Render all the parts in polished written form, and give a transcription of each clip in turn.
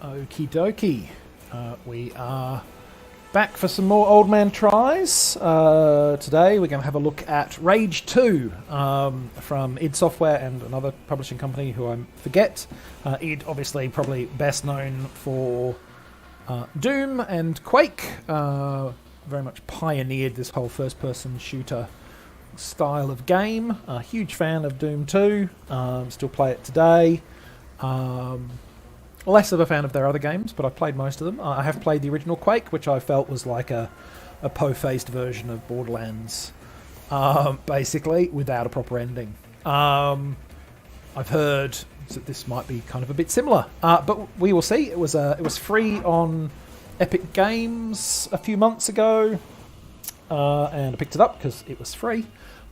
Okie dokie. We are back for some more Old Man Tries. Today we're going to have a look at Rage 2 from id Software and another publishing company who I forget. id, obviously, probably best known for Doom and Quake. Very much pioneered this whole first-person shooter style of game. A huge fan of Doom 2. Still play it today. Less of a fan of their other games, but I've played most of them. I have played the original Quake, which I felt was like a po-faced version of Borderlands, basically, without a proper ending. I've heard that this might be kind of a bit similar, but we will see. It was free on Epic Games a few months ago, and I picked it up because it was free,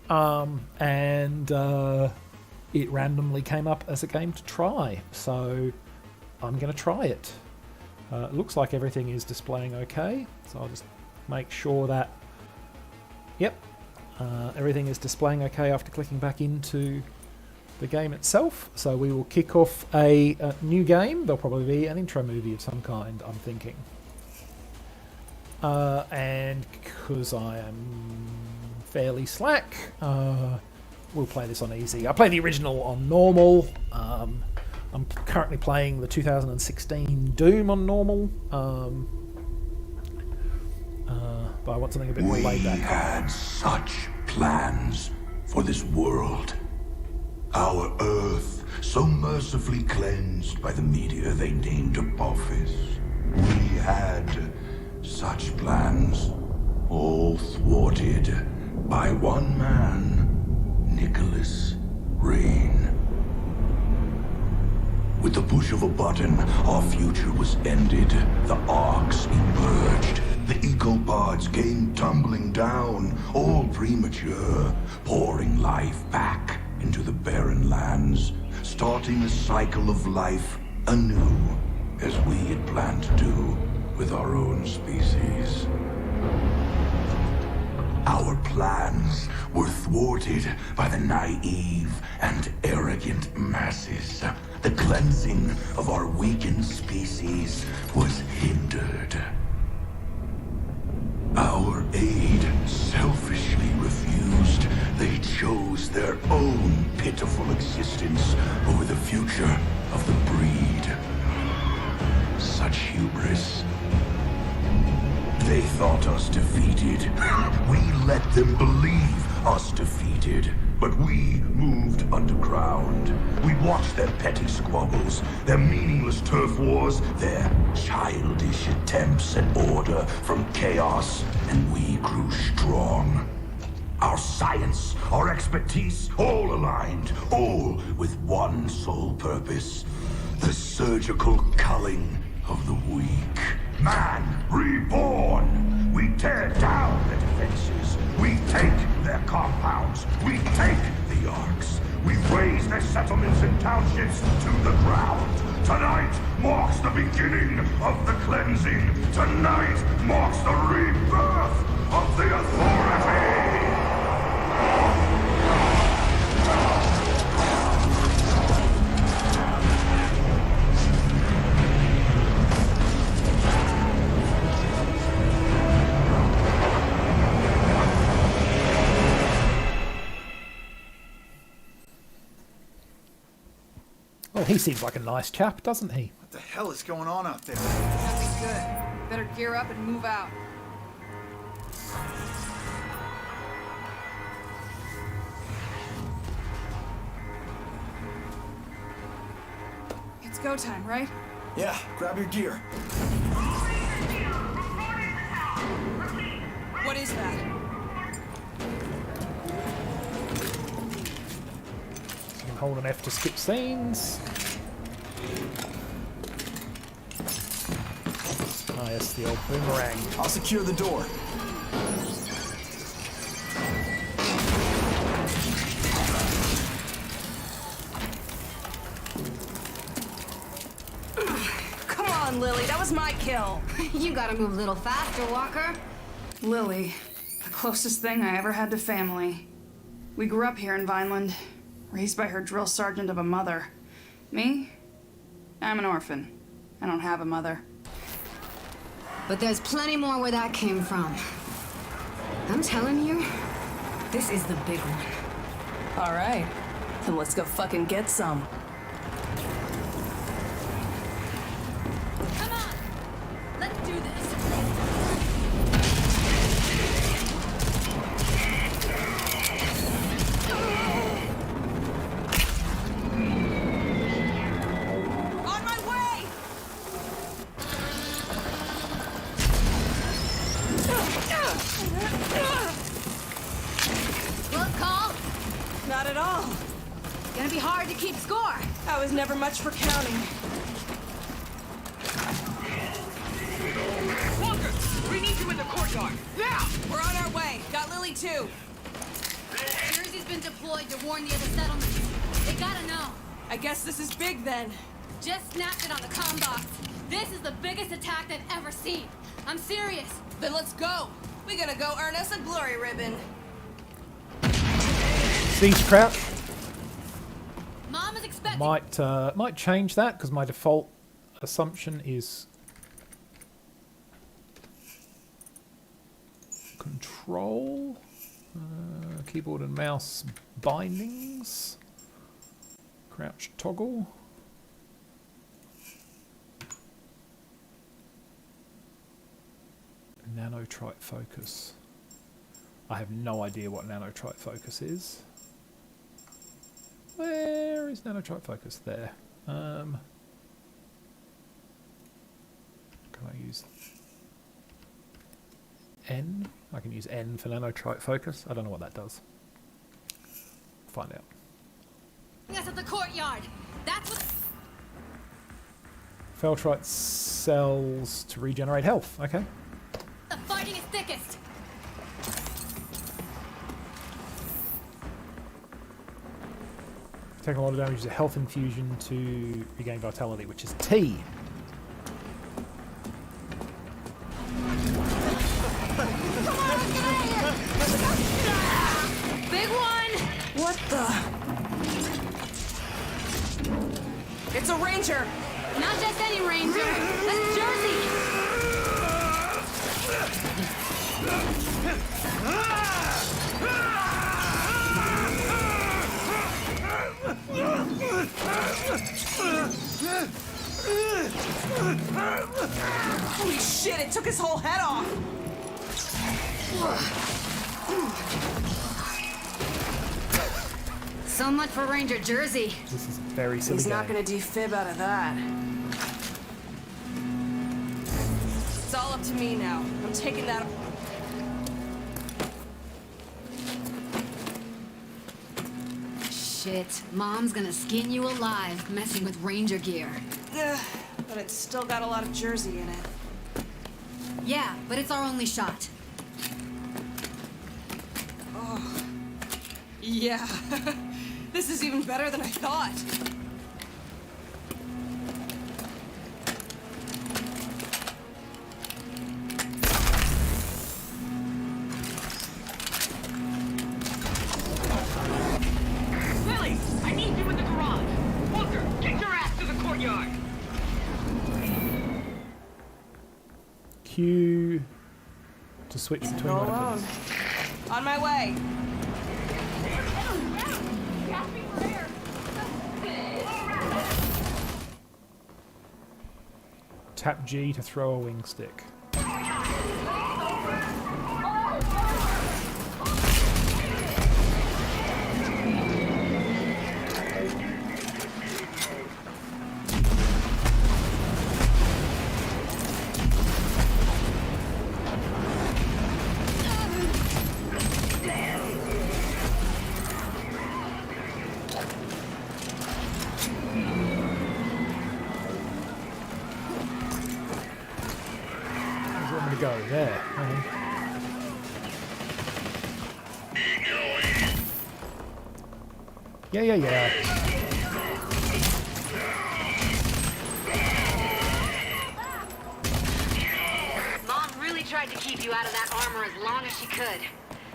and it randomly came up as a game to try, so I'm going to try it. It looks like everything is displaying okay, so I'll just make sure that, everything is displaying okay after clicking back into the game itself. So we will kick off a new game. There'll probably be an intro movie of some kind, I'm thinking. And because I am fairly slack, we'll play this on easy. I play the original on normal. I'm currently playing the 2016 Doom on normal, but I want something a bit more laid back. We had such plans for this world. Our Earth, so mercifully cleansed by the meteor they named Apophis. We had such plans, all thwarted by one man, Nicholas Rain. With the push of a button, our future was ended. The arcs emerged. The ecopods came tumbling down, all premature, pouring life back into the barren lands, starting a cycle of life anew, as we had planned to do with our own species. Our plans were thwarted by the naive and arrogant masses. The cleansing of our weakened species was hindered. Our aid selfishly refused. They chose their own pitiful existence over the future of the breed. Such hubris. They thought us defeated. We let them believe us defeated. But we moved underground. We watched their petty squabbles, their meaningless turf wars, their childish attempts at order from chaos, and we grew strong. Our science, our expertise, all aligned, all with one sole purpose. The surgical culling of the weak. Man reborn! We tear down their defenses. We take their compounds. We take the arcs. We raise their settlements and townships to the ground. Tonight marks the beginning of the cleansing. Tonight marks the rebirth of the authority. Well, he seems like a nice chap, doesn't he? What the hell is going on out there? Nothing good. Better gear up and move out. It's go time, right? Yeah, grab your gear. What is that? You can hold an F to skip scenes. Ah, yes, the old boomerang. I'll secure the door. Come on, Lily, that was my kill. You gotta move a little faster, Walker. Lily, the closest thing I ever had to family. We grew up here in Vineland, raised by her drill sergeant of a mother. Me? I'm an orphan. I don't have a mother. But there's plenty more where that came from. I'm telling you, this is the big one. All right, then let's go fucking get some. Come on! Let's do this! On my way! Close call! Not at all. Gonna be hard to keep score. I was never much for counting. Walker, we need you in the courtyard. Now! We're on our way. Got Lily too. Jersey's been deployed to warn the other settlements. They gotta know. I guess this is big then. Just snapped it on the comm box. This is the biggest attack they've ever seen. I'm serious. Then let's go. We gotta go earn us a glory ribbon. Siege crouch. Mom is expecting. Might change that because my default assumption is control, keyboard and mouse bindings, crouch toggle. Nanotrite focus. I have no idea what nanotrite focus is. Where is nanotrite focus? There. Can I use N? I can use N for nanotrite focus. I don't know what that does. Find out. Us at the courtyard. That's what. Feltrite cells to regenerate health. Okay. The fighting is thickest. Take a lot of damage. Use a health infusion to regain vitality, which is T. Big one. What the? It's a ranger. Not just any ranger. That's Jersey. Holy shit, it took his whole head off. So much for Ranger Jersey. This is a very silly He's not game. gonna defib out of that. It's all up to me now. I'm taking that. Shit, Mom's gonna skin you alive messing with Ranger gear. But it's still got a lot of Jersey in it. Yeah, but it's our only shot. Yeah. This is even better than I thought. Lily, I need you in the garage. Walker, get your ass to the courtyard. Q to switch between Go alone. weapons. On my way. Tap G to throw a wing stick. Where's it want me to go? There. Okay. Yeah. Mom really tried to keep you out of that armor as long as she could.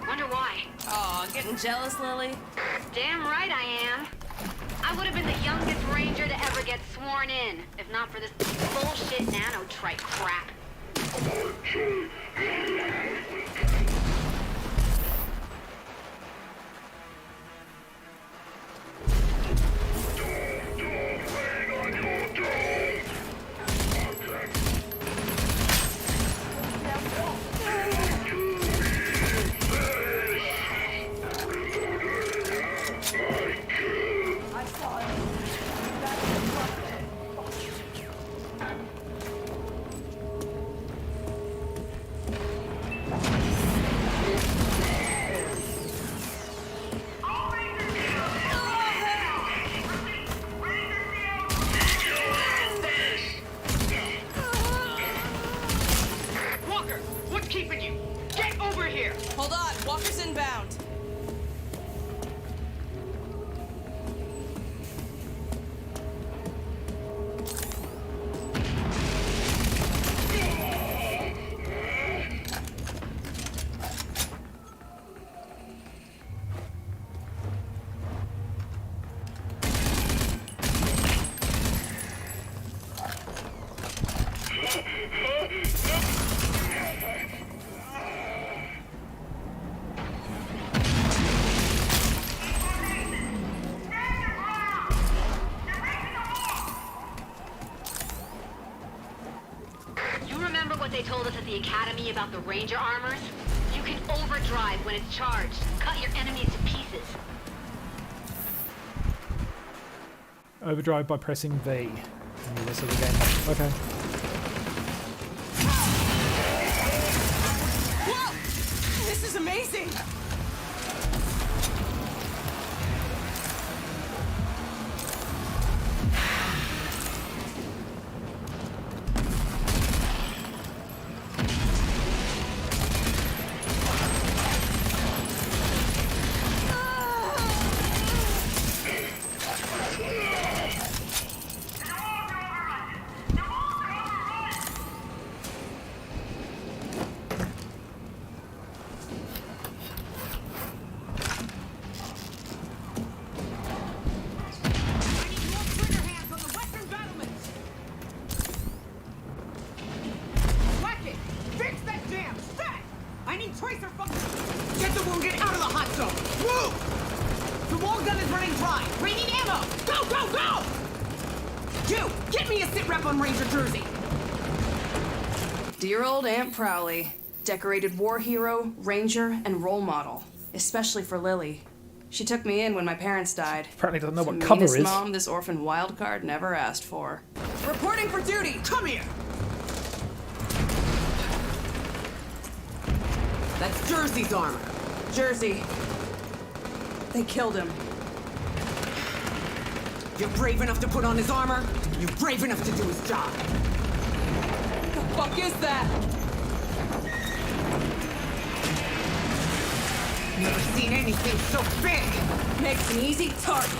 Wonder why. Aw, getting jealous, Lily? Damn right I am. I would have been the youngest ranger to ever get sworn in, if not for this bullshit nanotrite crap. Walker, what's keeping you? Get over here! Hold on, Walker's inbound. You remember what they told us at the academy about the ranger armors? You can overdrive when it's charged. Cut your enemies to pieces. Overdrive by pressing V. And the rest of the game. Okay. Whoa! This is amazing! Tracer function! Get the wounded out of the hot zone! Move! The wall gun is running dry! Raining ammo! Go, go, go! You! Get me a sit rep on Ranger Jersey! Dear old Aunt Prowley. Decorated war hero, ranger, and role model. Especially for Lily. She took me in when my parents died. Apparently doesn't know what The cover meanest is. mom this orphan wildcard never asked for. Reporting for duty! Come here! That's Jersey's armor. Jersey. They killed him. You're brave enough to put on his armor? You're brave enough to do his job. The fuck is that? Never seen anything so big. Makes an easy target.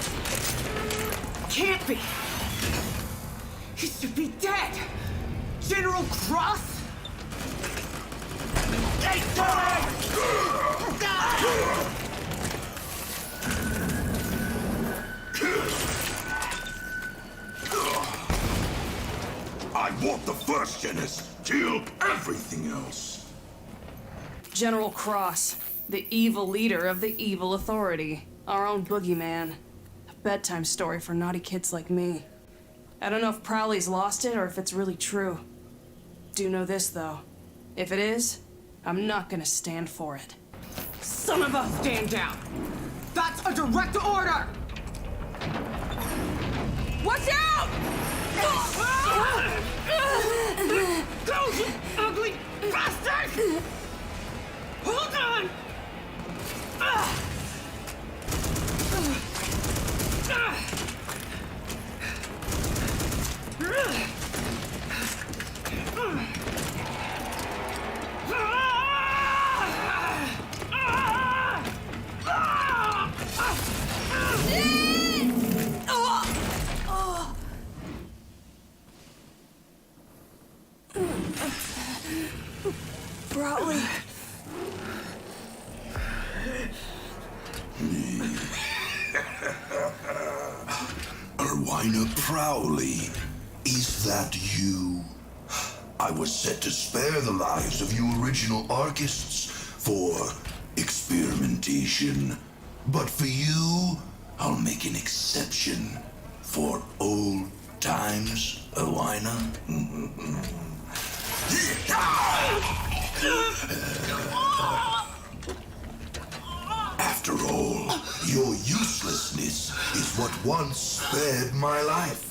Can't be. He should be dead. General Cross? I want the first Genis. Kill everything else. General Cross. The evil leader of the evil authority. Our own boogeyman. A bedtime story for naughty kids like me. I don't know if Prowley's lost it or if it's really true. Do know this, though. If it is, I'm not gonna stand for it. Some of us stand down. That's a direct order. Watch out! Go, you ugly bastard! Hold on! Prowley. Erwina Prowley, is that you? I was set to spare the lives of you original Archists for experimentation. But for you, I'll make an exception for old times, Erwina. After all, your uselessness is what once spared my life.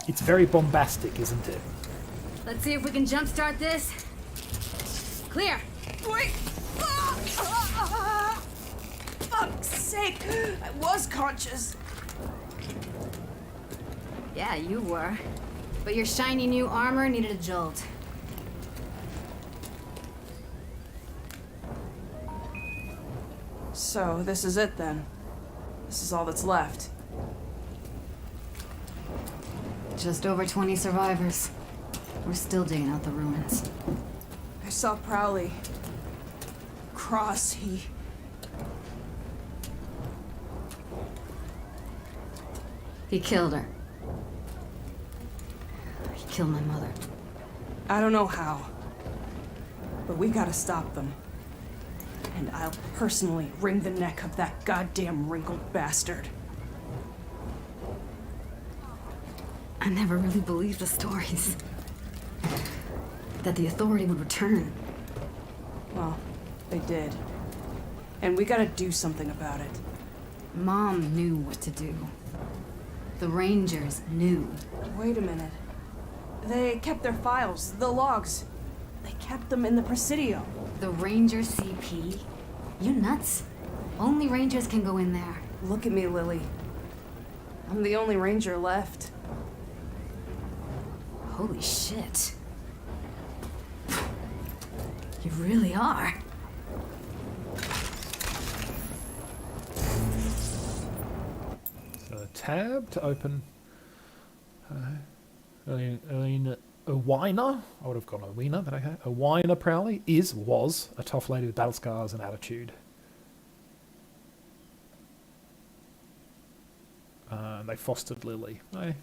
It's very bombastic, isn't it? Let's see if we can jumpstart this. Clear. Wait! Fuck's sake! I was conscious. Yeah, you were. But your shiny new armor needed a jolt. So, this is it then. This is all that's left. Just over 20 survivors. We're still digging out the ruins. I saw Prowley. Cross, he killed her. He killed my mother. I don't know how. But we gotta stop them. And I'll personally wring the neck of that goddamn wrinkled bastard. I never really believed the stories. That the Authority would return. Well, they did. And we gotta do something about it. Mom knew what to do. The Rangers knew. Wait a minute. They kept their files, the logs. They kept them in the Presidio. The Ranger CP? You nuts? Only Rangers can go in there. Look at me, Lily. I'm the only Ranger left. Holy shit. You really are. So tab to open. Erwina. I would have gone Erwina, but okay. Erwina Prowley was a tough lady with battle scars and attitude. They fostered Lily. Okay,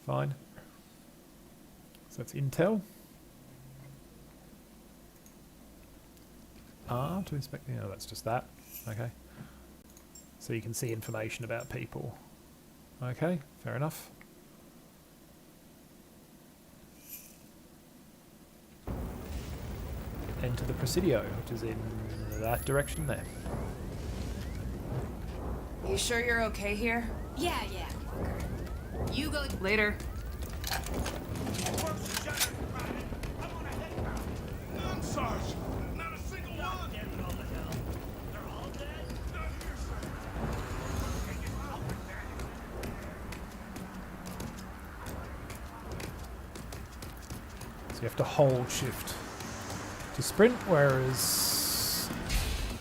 fine. So that's intel. To inspect. Yeah, that's just that. Okay. So you can see information about people. Okay, fair enough. Enter the Presidio, which is in that direction there. You sure you're okay here? Yeah. You go. Later. None, Sarge. Not a single one. They're all dead. Not here, sir. So you have to hold shift to sprint, whereas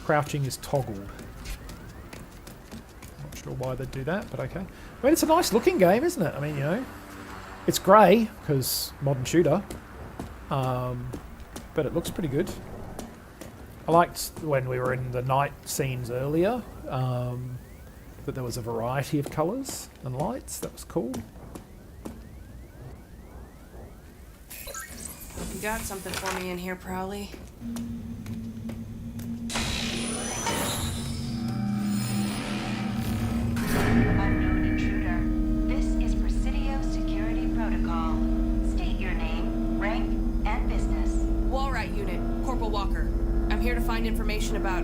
crouching is toggled. Not sure why they'd do that, but okay. I mean, it's a nice looking game, isn't it? I mean, you know, it's grey because modern shooter, but it looks pretty good. I liked when we were in the night scenes earlier that there was a variety of colours and lights. That was cool. You got something for me in here, Prowley? Unknown intruder. This is Presidio Security Protocol. State your name, rank, and business. Walrat Unit, Corporal Walker. I'm here to find information about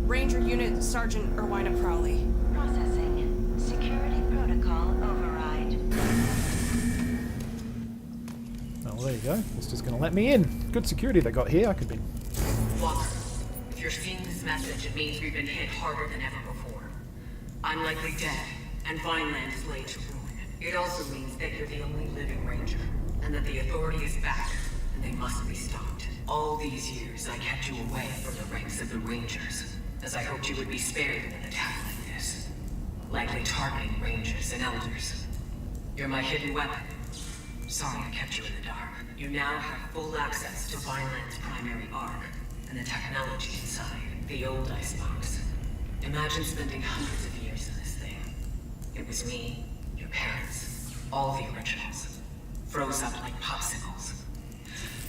Ranger Unit Sergeant Erwina Prowley. Processing. Security Protocol override. Oh, well, there you go. It's just going to let me in. Good security they got here. I could be... Walker, if you're seeing this message, it means we've been hit harder than ever before. I'm likely dead, and Vineland is laid to ruin. It also means that you're the only living Ranger. and that the Authority is back, and they must be stopped. All these years, I kept you away from the ranks of the Rangers, as I hoped you would be spared in an attack like this. Likely targeting Rangers and Elders. You're my hidden weapon. Sorry I kept you in the dark. You now have full access to Vineland's primary arc, and the technology inside, the old icebox. Imagine spending hundreds of years in this thing. It was me, your parents, all the originals. Froze up like popsicles.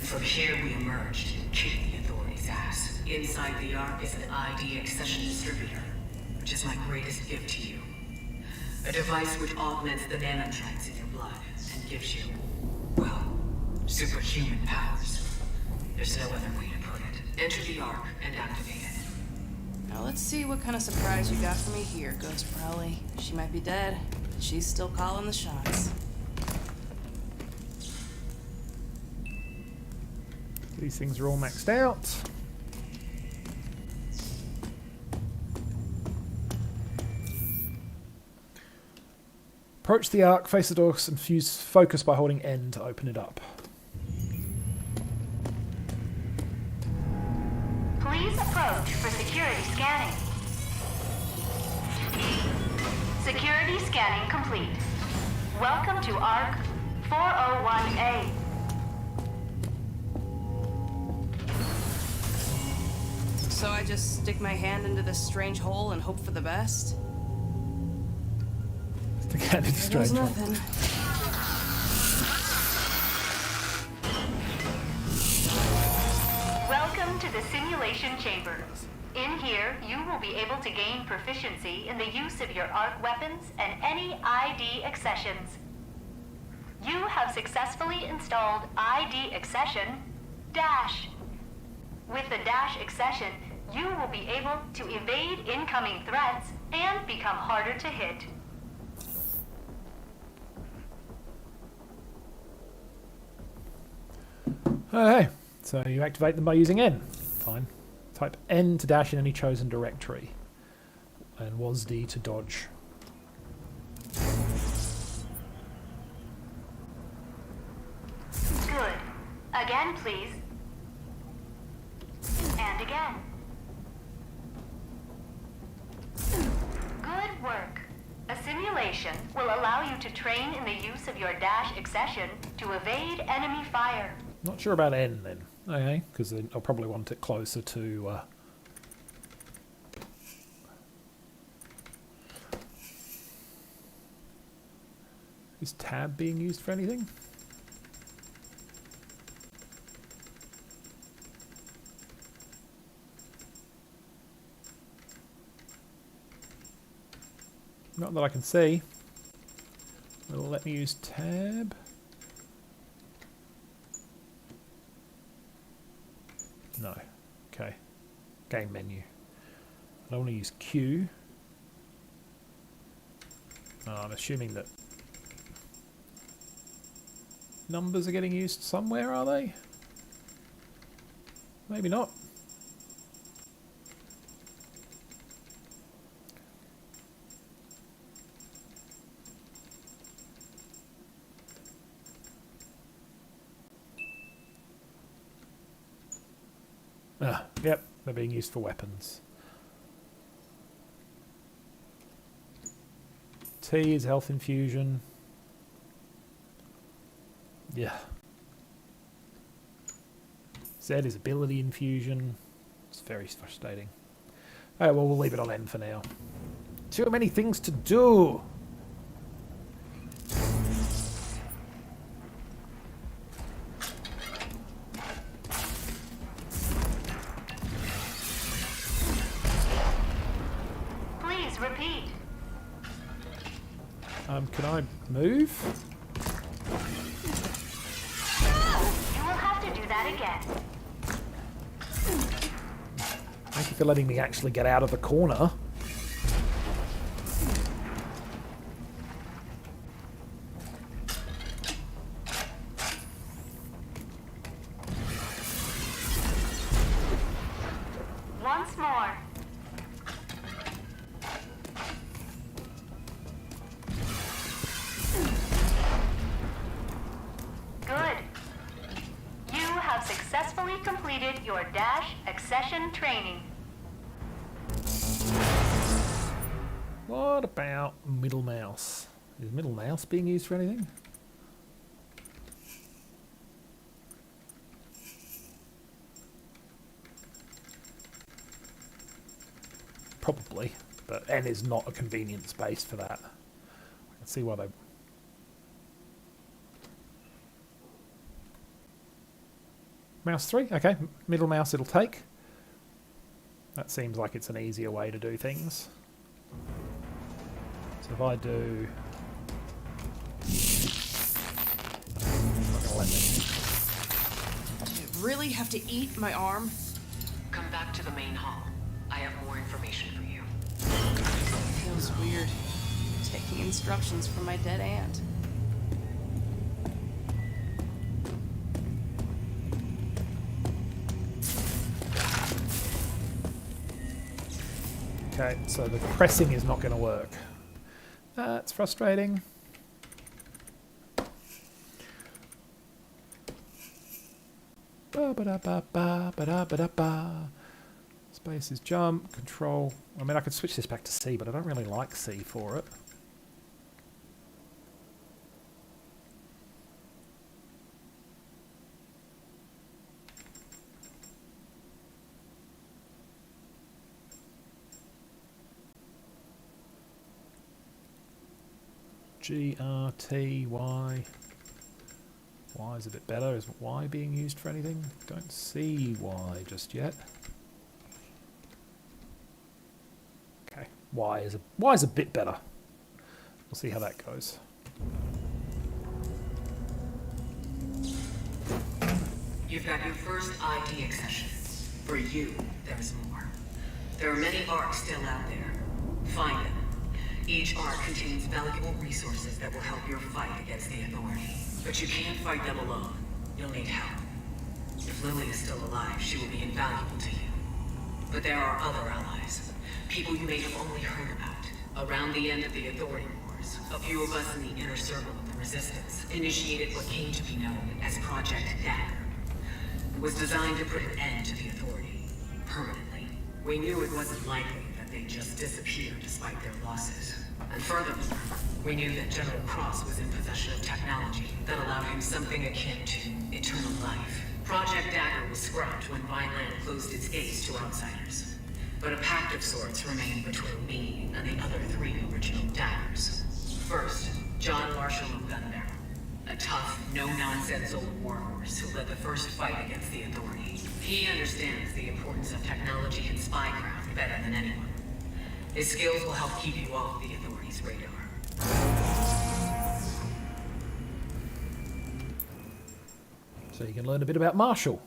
And from here we emerged and kicked the Authority's ass. Inside the arc is an ID accession distributor, which is my greatest gift to you. A device which augments the nanotrites in your blood and gives you, well, superhuman powers. There's no other way to put it. Enter the arc and activate it. Now let's see what kind of surprise you got for me here, Ghost Prowley. She might be dead, but she's still calling the shots. These things are all maxed out. Approach the arc, face the doors, and focus by holding N to open it up. Please approach for security scanning. Security scanning complete. Welcome to ARC 401A. So I just stick my hand into this strange hole and hope for the best? The cat is There's strange. nothing. Welcome to the simulation chamber. In here, you will be able to gain proficiency in the use of your ARC weapons and any ID accessions. You have successfully installed ID accession Dash. With the Dash accession, you will be able to evade incoming threats and become harder to hit. Okay, so you activate them by using N. Fine. Type N to dash in any chosen directory. And WASD to dodge. Good. Again, please. And again. Good work. A simulation will allow you to train in the use of your dash accession to evade enemy fire. Not sure about N then. Okay, because I'll probably want it closer to... Is tab being used for anything? Not that I can see. It'll let me use tab. No. Okay. Game menu. I don't want to use Q. I'm assuming that numbers are getting used somewhere, are they? Maybe not. Ah, yep, they're being used for weapons. T is health infusion. Yeah. Z is ability infusion. It's very frustrating. Alright, well, we'll leave it on N for now. Too many things to do! Please repeat. Can I move? You will have to do that again. Thank you for letting me actually get out of the corner. Once more. Good. mission training. What about middle mouse? Is middle mouse being used for anything? Probably, but N is not a convenient space for that. I can see why they... Mouse 3, okay, middle mouse it'll take. That seems like it's an easier way to do things. So if I do... Not gonna let me. Do you really have to eat my arm? Come back to the main hall. I have more information for you. Feels weird. Taking instructions from my dead aunt. Okay, so the pressing is not going to work. That's frustrating. Ba-ba-da-ba-ba-ba-da-ba-da-ba. Space is jump, control. I mean, I could switch this back to C, but I don't really like C for it. G, R, T, Y. Y is a bit better. Is Y being used for anything? Don't see Y just yet. Okay, Y is a bit better. We'll see how that goes. You've got your first ID accession. For you, there's more. There are many ARCs still out there. Find them. Each ARC contains valuable resources that will help your fight against the Authority. But you can't fight them alone. You'll need help. If Lily is still alive, she will be invaluable to you. But there are other allies. People you may have only heard about. Around the end of the Authority Wars, a few of us in the inner circle of the Resistance initiated what came to be known as Project Dagger. It was designed to put an end to the Authority. Permanently. We knew it wasn't likely that they'd just disappear despite their losses. And furthermore, we knew that General Cross was in possession of technology that allowed him something akin to eternal life. Project Dagger was scrapped when Vineland closed its gates to outsiders. But a pact of sorts remained between me and the other 3 original Daggers. First, John Marshall of Gunbarrel, a tough, no-nonsense old warhorse who led the first fight against the Authority. He understands the importance of technology and spycraft better than anyone. His skills will help keep you off the Authority's radar. So you can learn a bit about Marshall.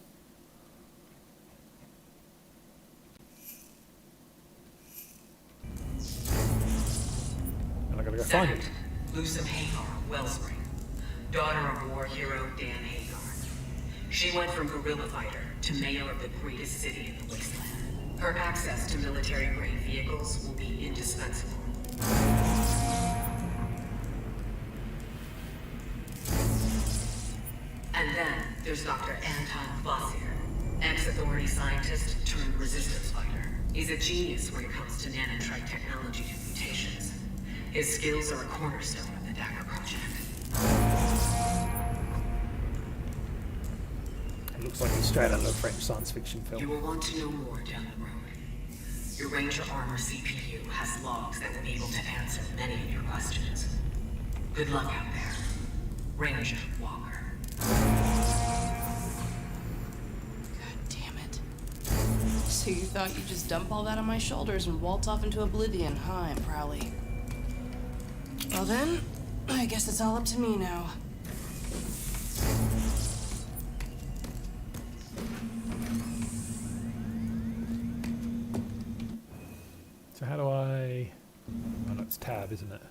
And I gotta go find it. Lucem Hagar, Wellspring, daughter of war hero Dan Hagar. She went from guerrilla fighter to mayor of the greatest city in the wasteland. Her access to military-grade vehicles will be indispensable. And then there's Dr. Anton Vossier, ex-Authority scientist turned resistance fighter. He's a genius when it comes to nanotrite technology and mutations. His skills are a cornerstone of the Dagger Project. It looks like he's straight out of a French science fiction You film. will want to know more down the road. Your Ranger Armor CPU has logs that will be able to answer many of your questions. Good luck out there, Ranger Walker. God damn it. So you thought you'd just dump all that on my shoulders and waltz off into oblivion, huh, Aunt Prowley? Well then, I guess it's all up to me now. So how do I... Oh, that's tab, isn't it?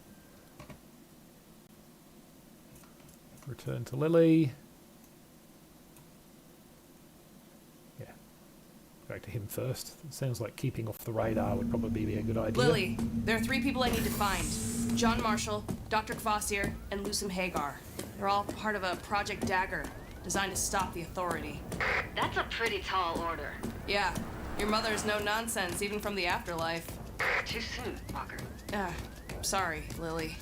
Return to Lily. Yeah. Go to him first. It sounds like keeping off the radar would probably be a good idea. Lily, there are 3 people I need to find. John Marshall, Dr. Kvassier, and Lucem Hagar. They're all part of a Project Dagger, designed to stop the Authority. That's a pretty tall order. Yeah, Your mother's no nonsense, even from the afterlife. Too soon, Walker. Sorry, Lily.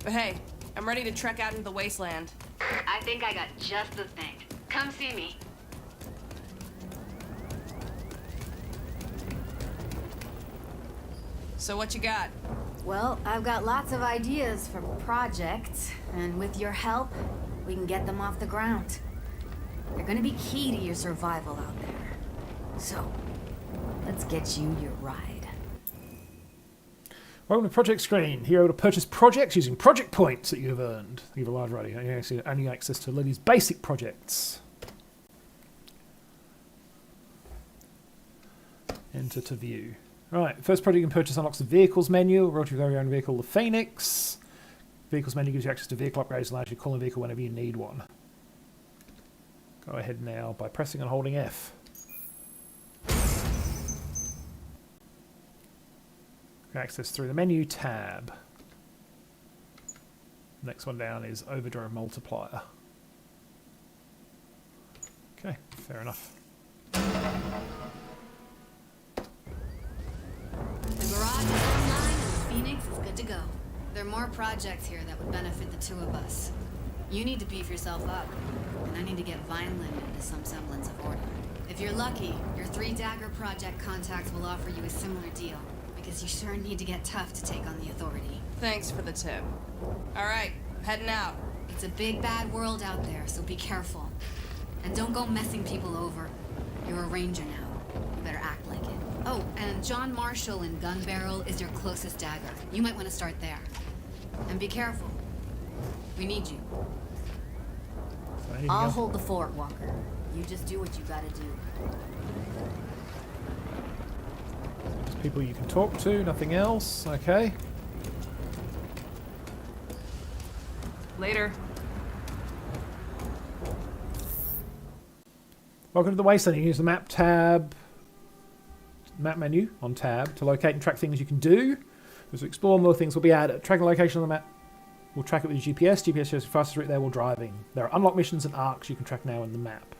But hey, I'm ready to trek out into the wasteland. I think I got just the thing. Come see me. So what you got? Well, I've got lots of ideas for projects, and with your help, we can get them off the ground. They're gonna be key to your survival out there. So, let's get you your ride. Welcome to Project Screen. Here able to purchase projects using project points that you have earned. You have a large variety. Only access to Lily's basic projects. Enter to view. Right, first project you can purchase unlocks the vehicles menu. Roll to your very own vehicle, the Phoenix. Vehicles menu gives you access to vehicle upgrades and allows you to call a vehicle whenever you need one. Go ahead now by pressing and holding F. Access through the menu tab. Next one down is Overdrive Multiplier. Okay, fair enough. The garage is online and the Phoenix is good to go. There are more projects here that would benefit the two of us. You need to beef yourself up, and I need to get Vineland into some semblance of order. If you're lucky, your 3 Dagger project contacts will offer you a similar deal, because you sure need to get tough to take on the Authority. Thanks for the tip. Alright, heading out. It's a big bad world out there, so be careful. And don't go messing people over. You're a ranger now. You better act like it. Oh, and John Marshall in Gun Barrel is your closest dagger. You might want to start there. And be careful. We need you. I'll hold the fort, Walker. You just do what you gotta do. There's people you can talk to, nothing else. Okay. Later. Welcome to the Wasteland. You can use the map tab, map menu on tab to locate and track things you can do. As we explore, more things will be added. Tracking location on the map. We'll track it with your GPS. GPS shows the fastest route there while driving. There are unlocked missions and arcs you can track now in the map.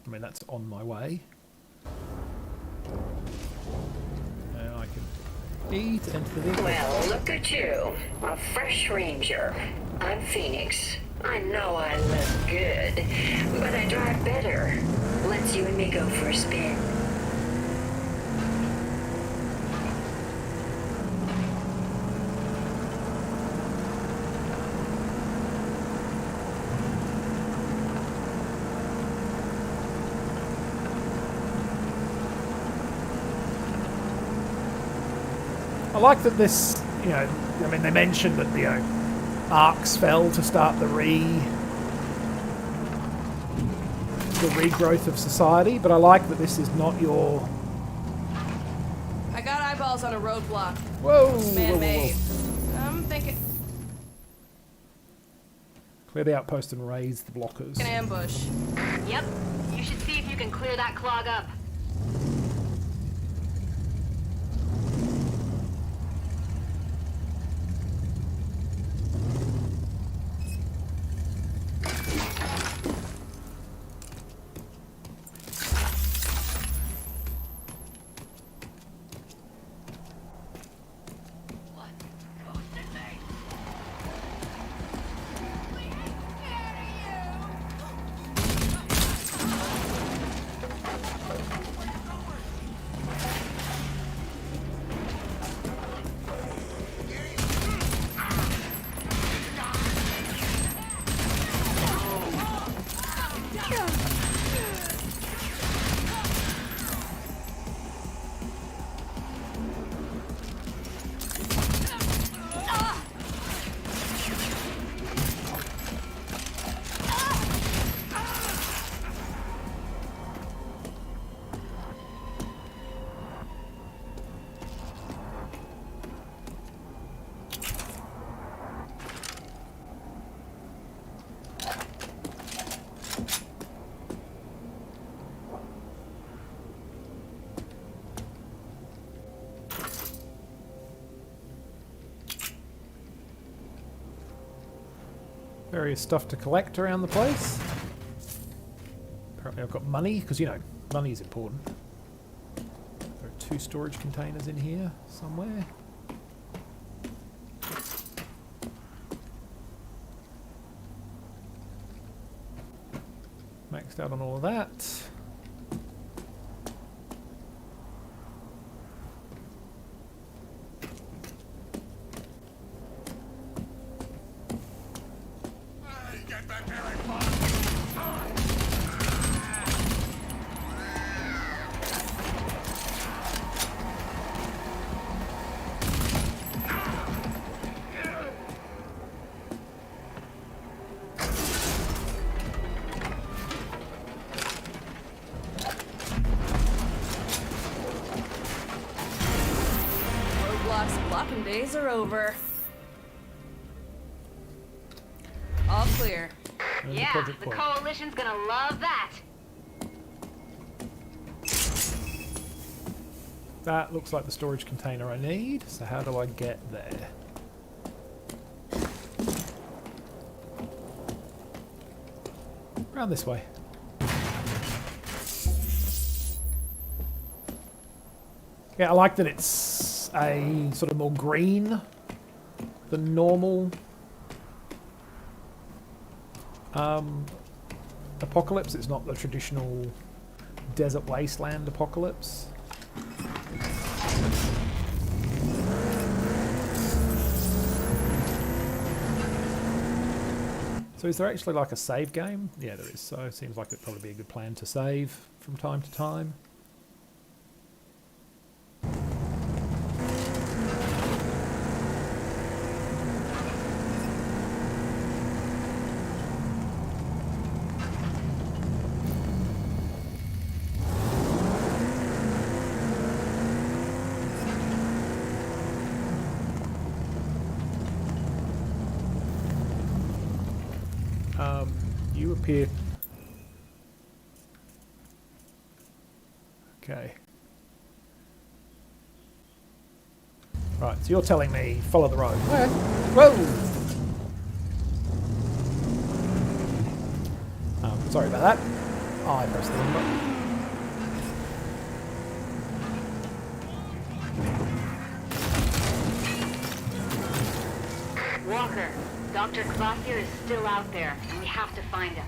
I mean, that's on my way. Now I can eat, enter the vehicle. Well, look at you. A fresh ranger. I'm Phoenix. I know I look good, but I drive better. Let's you and me go for a spin. I like that this, you know, I mean, they mentioned that, you know, arcs fell to start the regrowth of society, but I like that this is not your... I got eyeballs on a roadblock. Whoa! It's man-made. I'm thinking... Clear the outpost and raise the blockers. An ambush. Yep. You should see if you can clear that clog up. various stuff to collect around the place. Apparently I've got money, because, you know, money is important. There are 2 storage containers in here somewhere. Maxed out on all of that. Roadblocks blocking days are over. All clear. And Yeah, Project the Point. Coalition's gonna love that. That looks like the storage container I need, so how do I get there? Around this way. Yeah, I like that it's a sort of more green than normal apocalypse. It's not the traditional desert wasteland apocalypse. So is there actually like a save game? Yeah, there is. So it seems like it'd probably be a good plan to save from time to time. You appear... Okay. Right, so you're telling me follow the road. Okay. Whoa! Sorry about that. I pressed the wrong button. Walker, Dr. Kvasir is still out there, and we have to find him.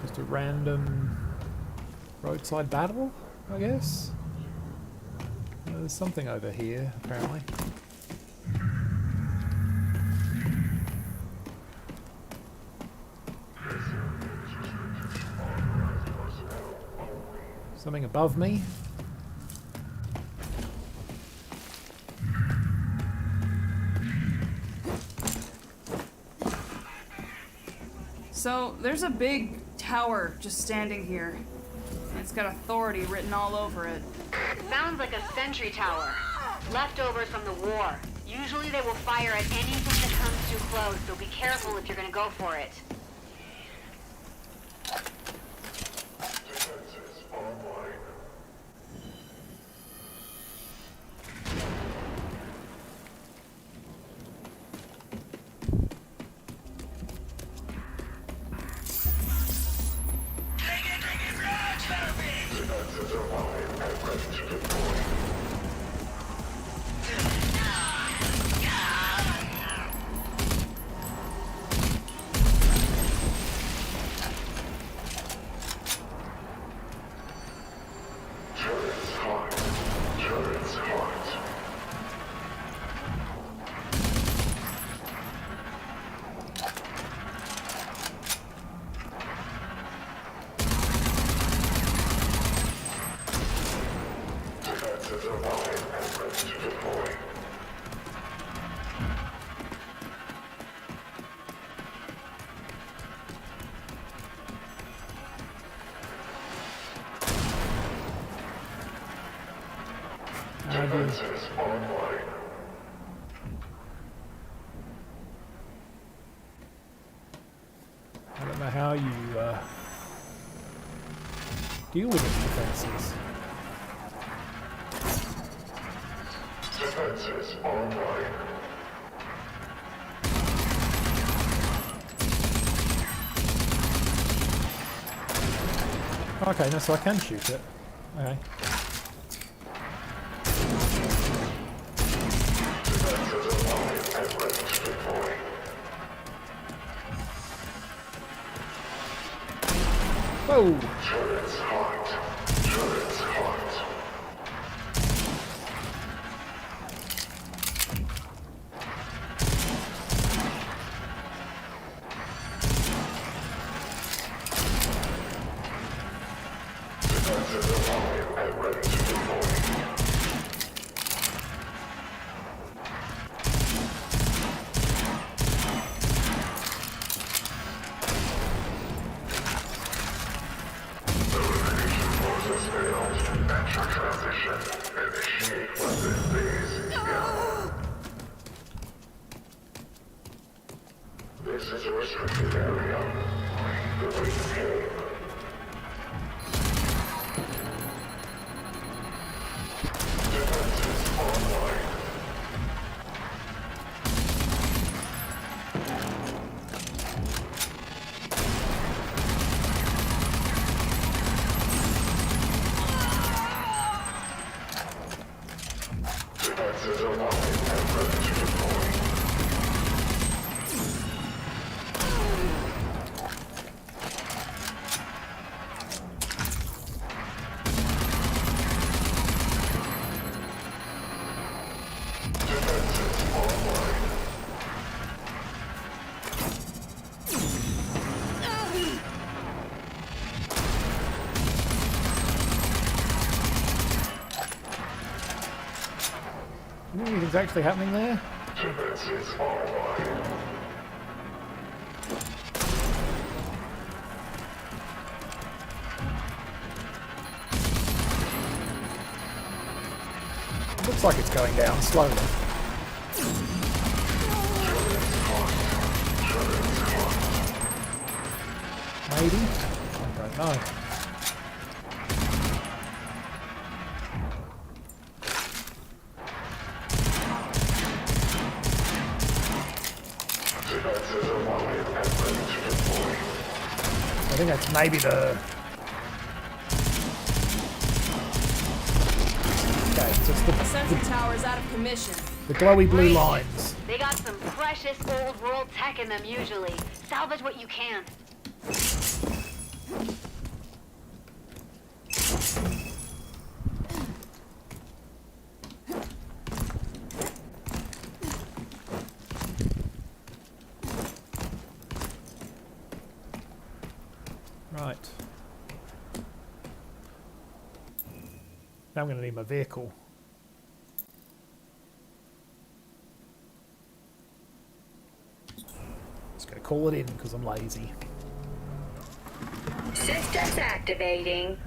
Just a random roadside battle, I guess. There's something over here, apparently. Something above me. So, there's a big tower just standing here. And it's got authority written all over it. Sounds like a sentry tower. Leftovers from the war. Usually they will fire at anything that comes too close, so be careful if you're gonna go for it. I don't know how you deal with its defenses. Defenses online. Okay, no, so I can shoot it. Okay. Whoa! Turrets hot. Turrets hot. Defenses alive and ready to deploy. This is a restricted area. The wait came. Defenses online. Defenses alive and ready to deploy. Anything's actually happening there? Defenses online. Looks like it's going down slowly. Maybe? I don't know. Defenses alive and ready to deploy. I think that's maybe the... Okay, so it's The sensor tower is out of commission. the glowy blue lines. They got some precious old world tech in them usually. Salvage what you can. Right. Now I'm going to need my vehicle. Just going to call it in because I'm lazy. Systems activating.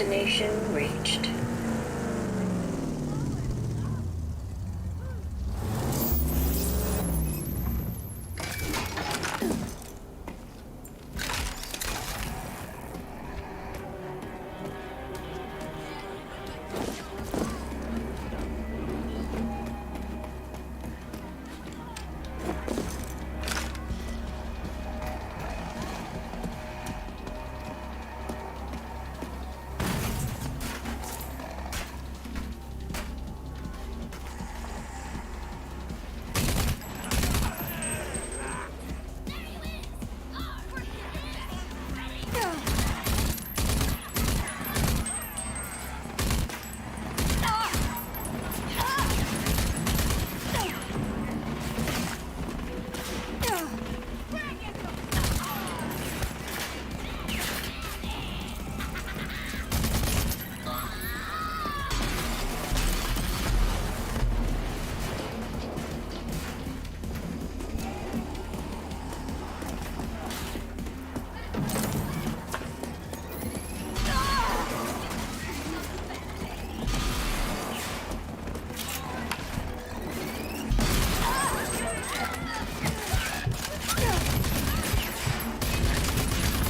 Destination reached.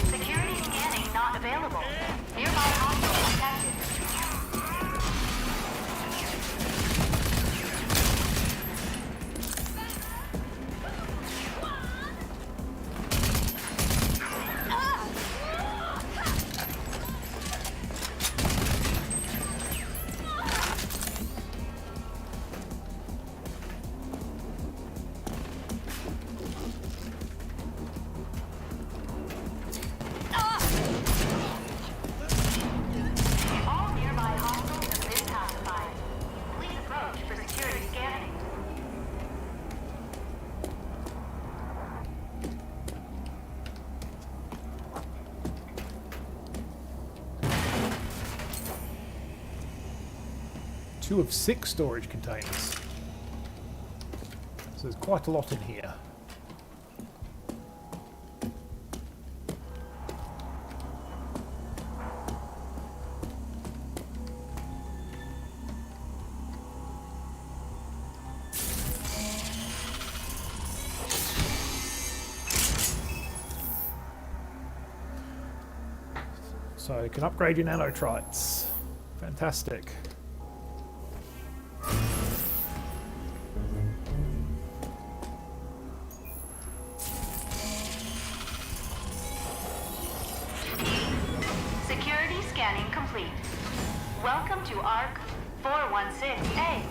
Security scanning not available. Nearby hostile detected. All nearby hostiles have been pacified. Please approach for security scanning. Two of 6 storage containers. So there's quite a lot in here. So you can upgrade your nanotrites. Fantastic. Security scanning complete. Welcome to ARC 416A.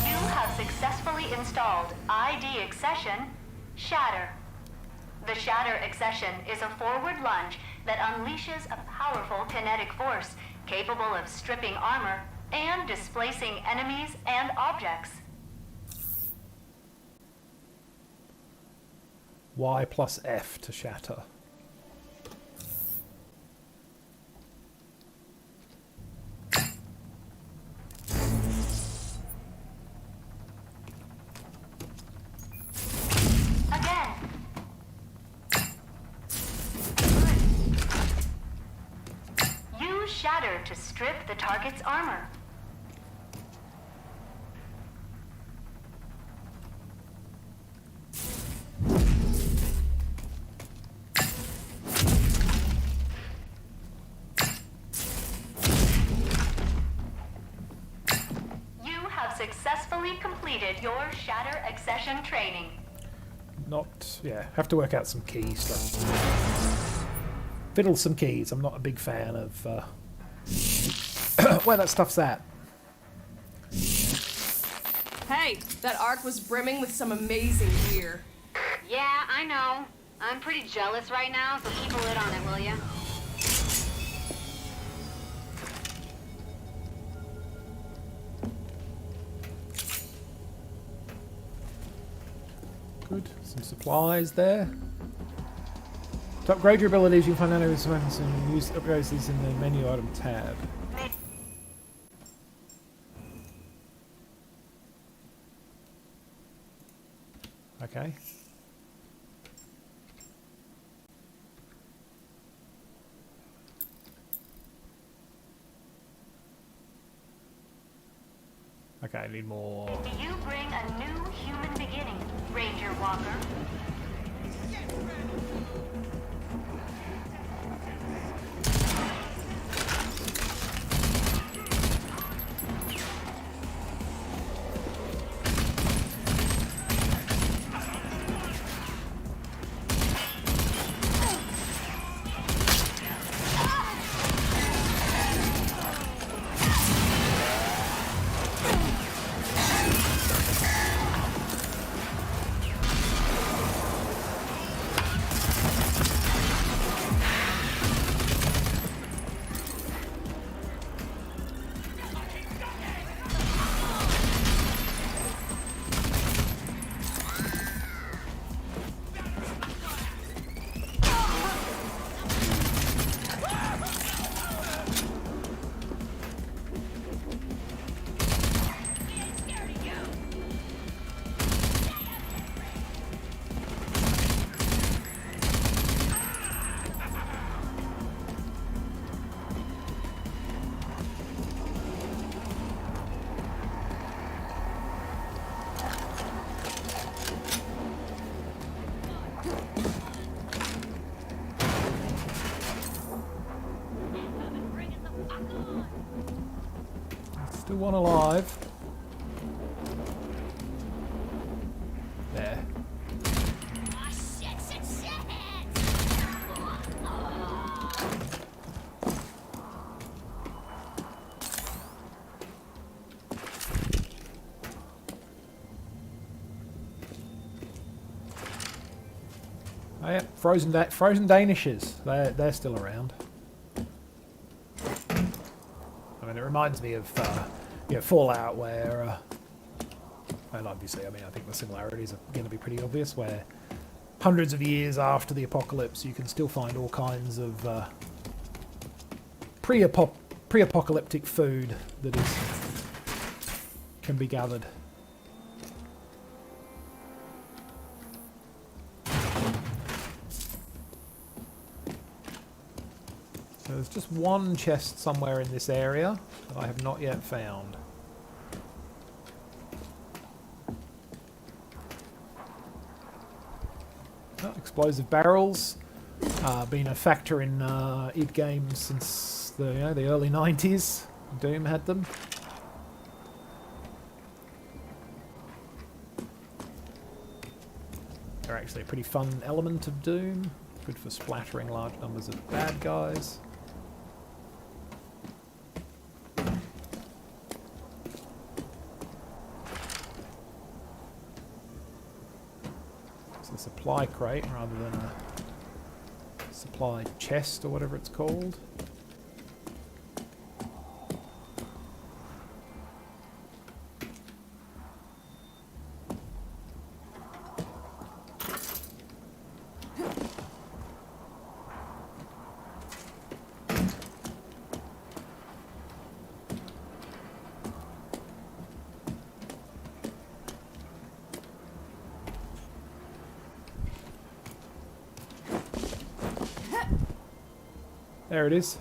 You have successfully installed ID accession Shatter. The Shatter accession is a forward lunge that unleashes a powerful kinetic force capable of stripping armor and displacing enemies and objects. Y plus F to shatter. Again. Use Shatter to strip the target's armor. You have successfully completed your Shatter accession training. Not, yeah, have to work out some key stuff. Fiddle some keys. I'm not a big fan of where that stuff's at. Hey, that Ark was brimming with some amazing gear. Yeah, I know. I'm pretty jealous right now, so keep a lid on it, will ya? Good. Some supplies there. To upgrade your abilities, you can find enemies and use upgrades these in the menu item tab. Okay. Okay, I need more. You bring a new human beginning, Ranger Walker. Still one alive. There. Oh yeah, frozen Danishes. They're still around. I mean, it reminds me of Fallout, where, and obviously, I mean, I think the similarities are going to be pretty obvious. Where hundreds of years after the apocalypse, you can still find all kinds of pre-apocalyptic food that can be gathered. So there's just one chest somewhere in this area that I have not yet found. Oh, explosive barrels. Been a factor in id games since the early 90s. Doom had them. They're actually a pretty fun element of Doom. Good for splattering large numbers of bad guys. It's a supply crate rather than a supply chest or whatever it's called. There it is.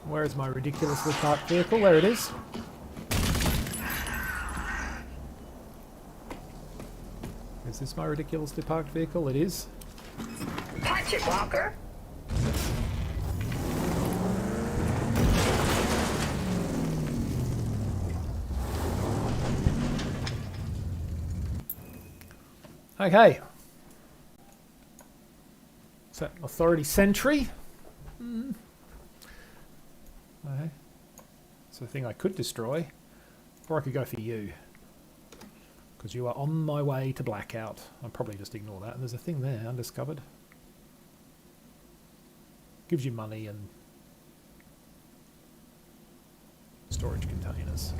Where is my ridiculously parked vehicle? There it is. Is this my ridiculously parked vehicle? It is. Watch it, Walker. Okay. So, Authority Sentry. Okay. It's a thing I could destroy. Or I could go for you. Because you are on my way to Blackout. I'll probably just ignore that. And there's a thing there, undiscovered. Gives you money and storage containers.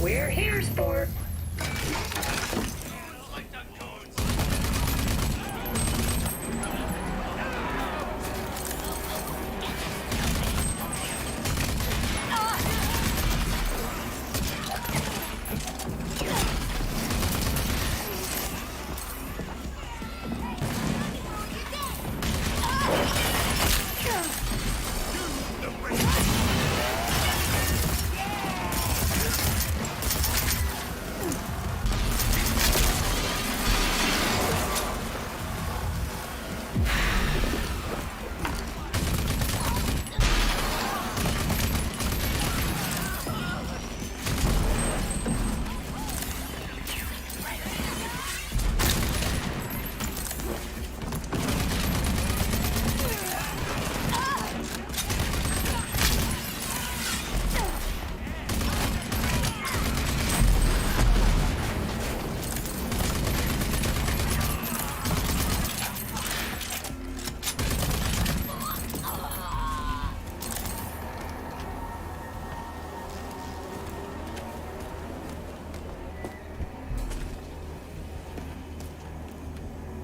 We're here, sport.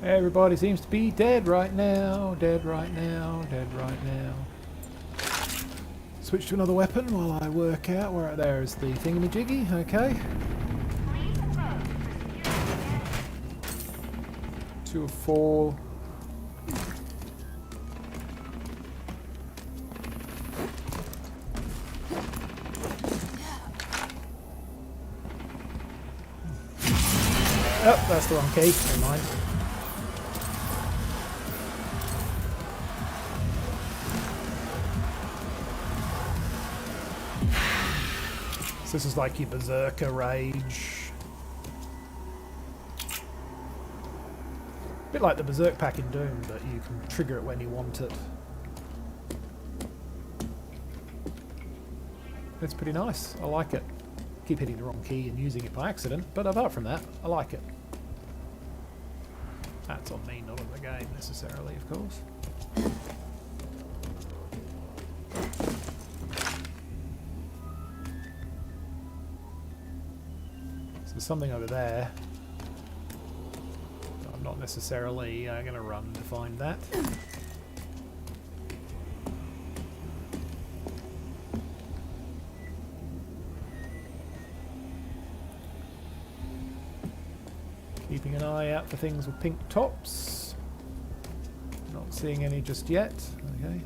Everybody seems to be dead right now, dead right now, dead right now. Switch to another weapon while I work out where there's the thingamajiggy, okay. 2 of 4. Oh, that's the wrong key, never mind. This is like your Berserker Rage. Bit like the Berserk pack in Doom, but you can trigger it when you want it. It's pretty nice. I like it. Keep hitting the wrong key and using it by accident, but apart from that, I like it. That's on me, not on the game necessarily, of course. There's something over there. I'm not necessarily going to run to find that. Keeping an eye out for things with pink tops. Not seeing any just yet. Okay.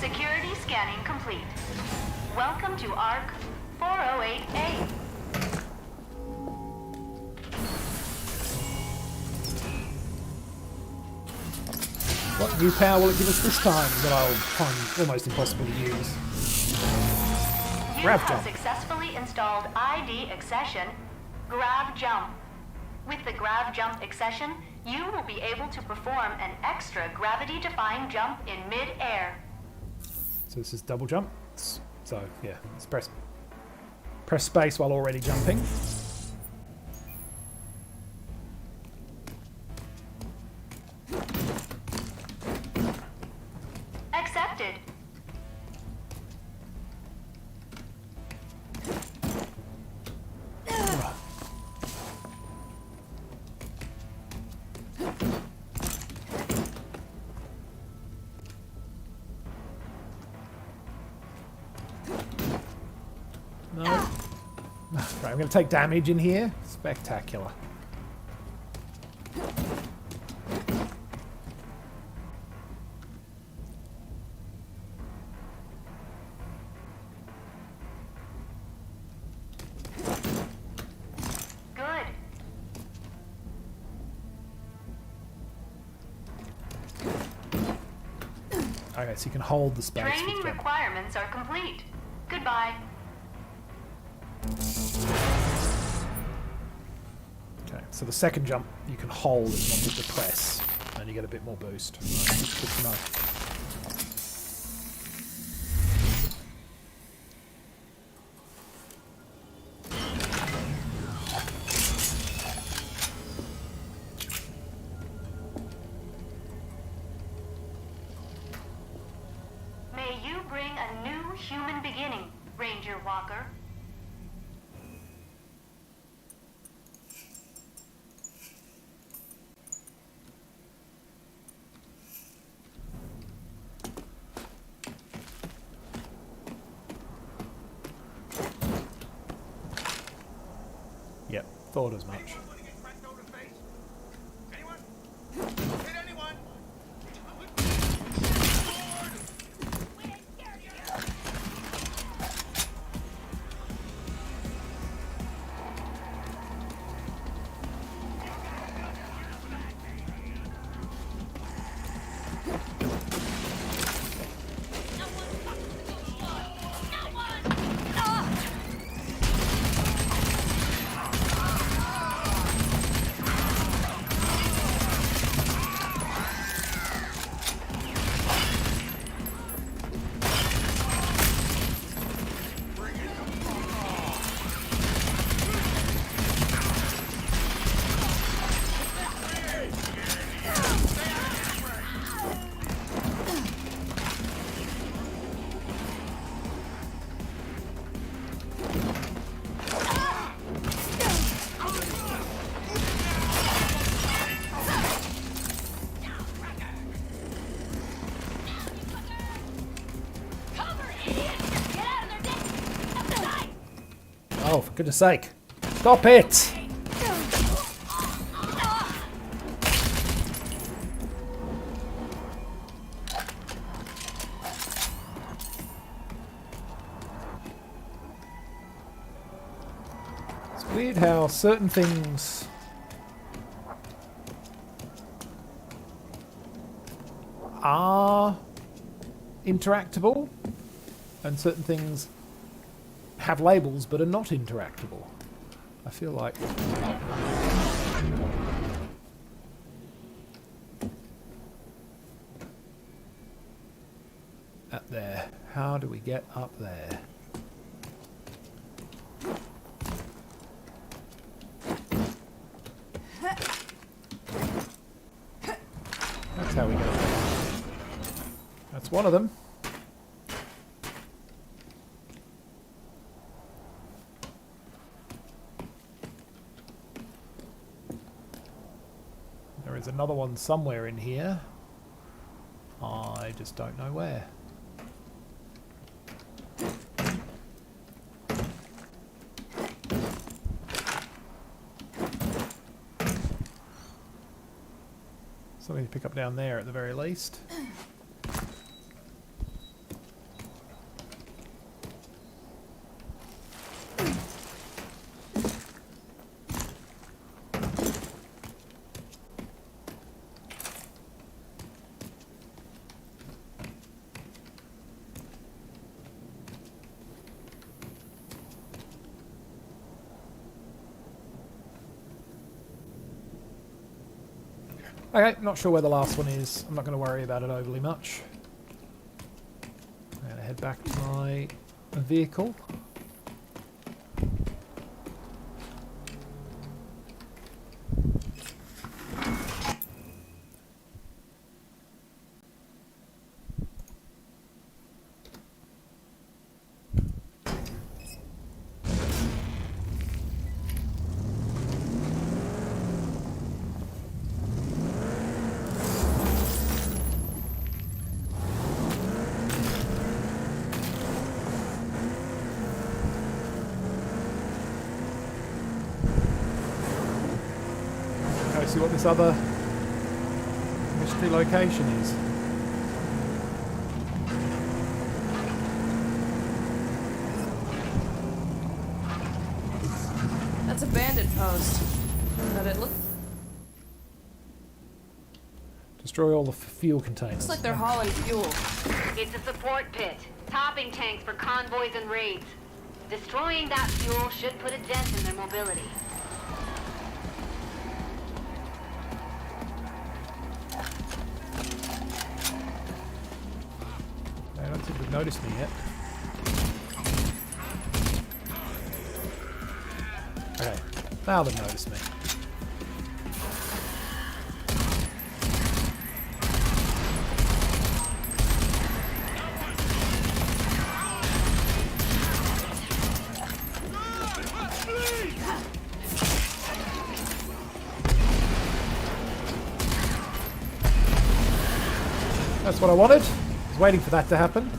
Security scanning complete. Welcome to ARC 408A. What new power will it give us this time that I'll find almost impossible to use? You Grav have jump. successfully installed ID accession, Grav Jump. With the Grav Jump accession, you will be able to perform an extra gravity-defying jump in mid-air. So this is double jump. So yeah, let's press space while already jumping. Accepted. No. Right, I'm going to take damage in here. Spectacular. Good. Okay, so you can hold the space. with Training jump. requirements are complete. Goodbye. Okay, so the second jump you can hold as long as you press, and you get a bit more boost. Right, good to know. May you bring a new human beginning, Ranger Walker. Yep, thought as much. Oh, for goodness sake. Stop it! It's weird how certain things are interactable and certain things have labels but are not interactable. I feel like up there. How do we get up there? That's how we get up there. That's one of them. There is another one somewhere in here. I just don't know where. Something to pick up down there at the very least. Okay, not sure where the last one is. I'm not going to worry about it overly much. I'm going to head back to my vehicle. See what this other mystery location is. That's a bandit post. But it Destroy all the fuel containers. looks like they're hauling fuel. It's a support pit. Topping tanks for convoys and raids. Destroying that fuel should put a dent in their mobility. I don't think they've noticed me yet. Okay, now they've noticed me. That's what I wanted. I was waiting for that to happen.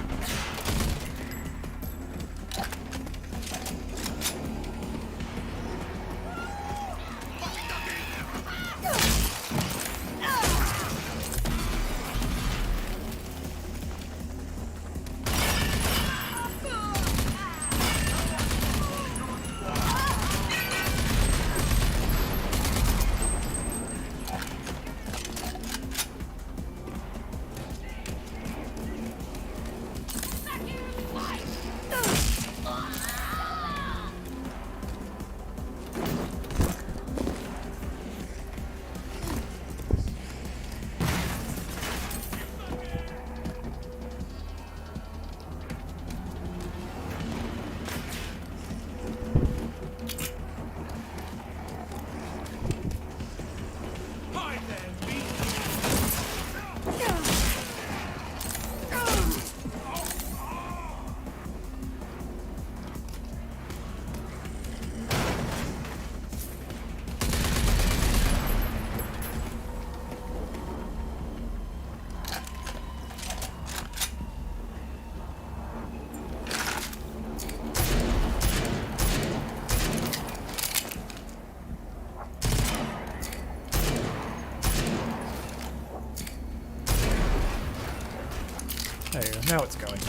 There you go, now it's going.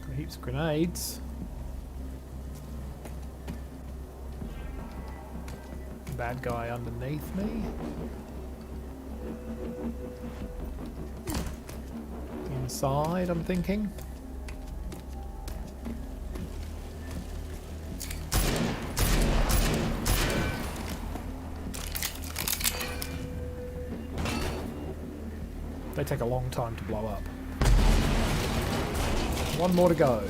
Got heaps of grenades. Bad guy underneath me. Inside, I'm thinking. They take a long time to blow up. One more to go.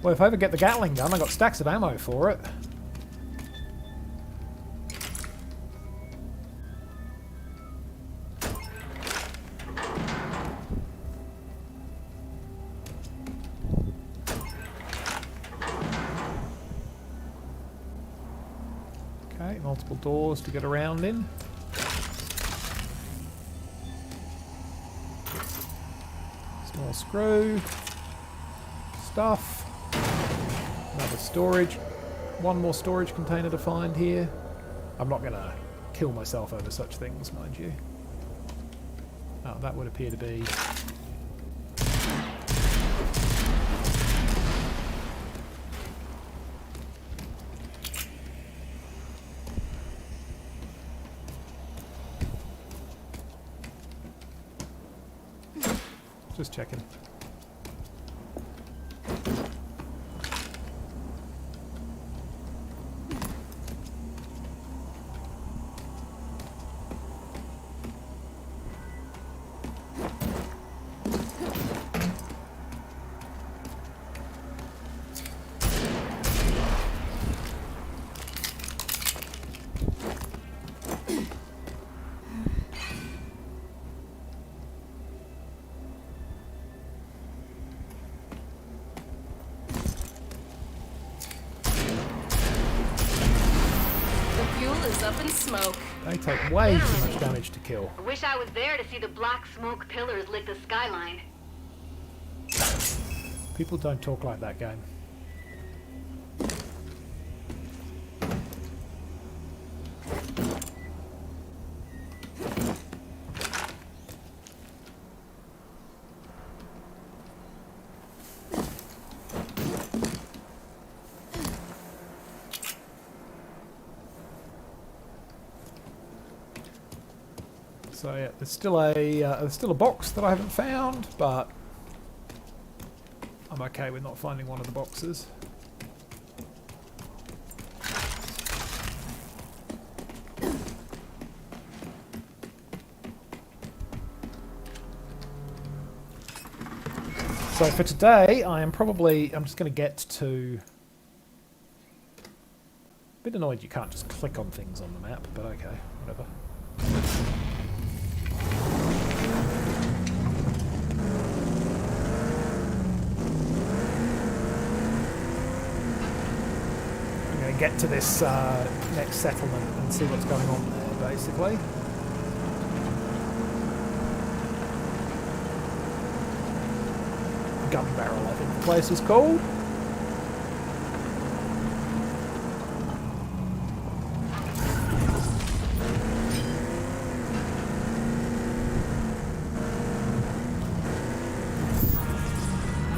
Well, if I ever get the Gatling gun, I got stacks of ammo for it. Okay, multiple doors to get around in. Small screw. Stuff. Another storage. One more storage container to find here. I'm not going to kill myself over such things, mind you. Oh, that would appear to be... Just checking. Up in smoke. They take way too much damage to kill. I wish I was there to see the black smoke pillars lick the skyline. People don't talk like that game. So yeah, there's still a box that I haven't found, but I'm okay with not finding one of the boxes. So for today, I'm just going to get to... A bit annoyed you can't just click on things on the map, but okay, whatever. Get to this next settlement and see what's going on there, basically. Gun Barrel, I think the place is called.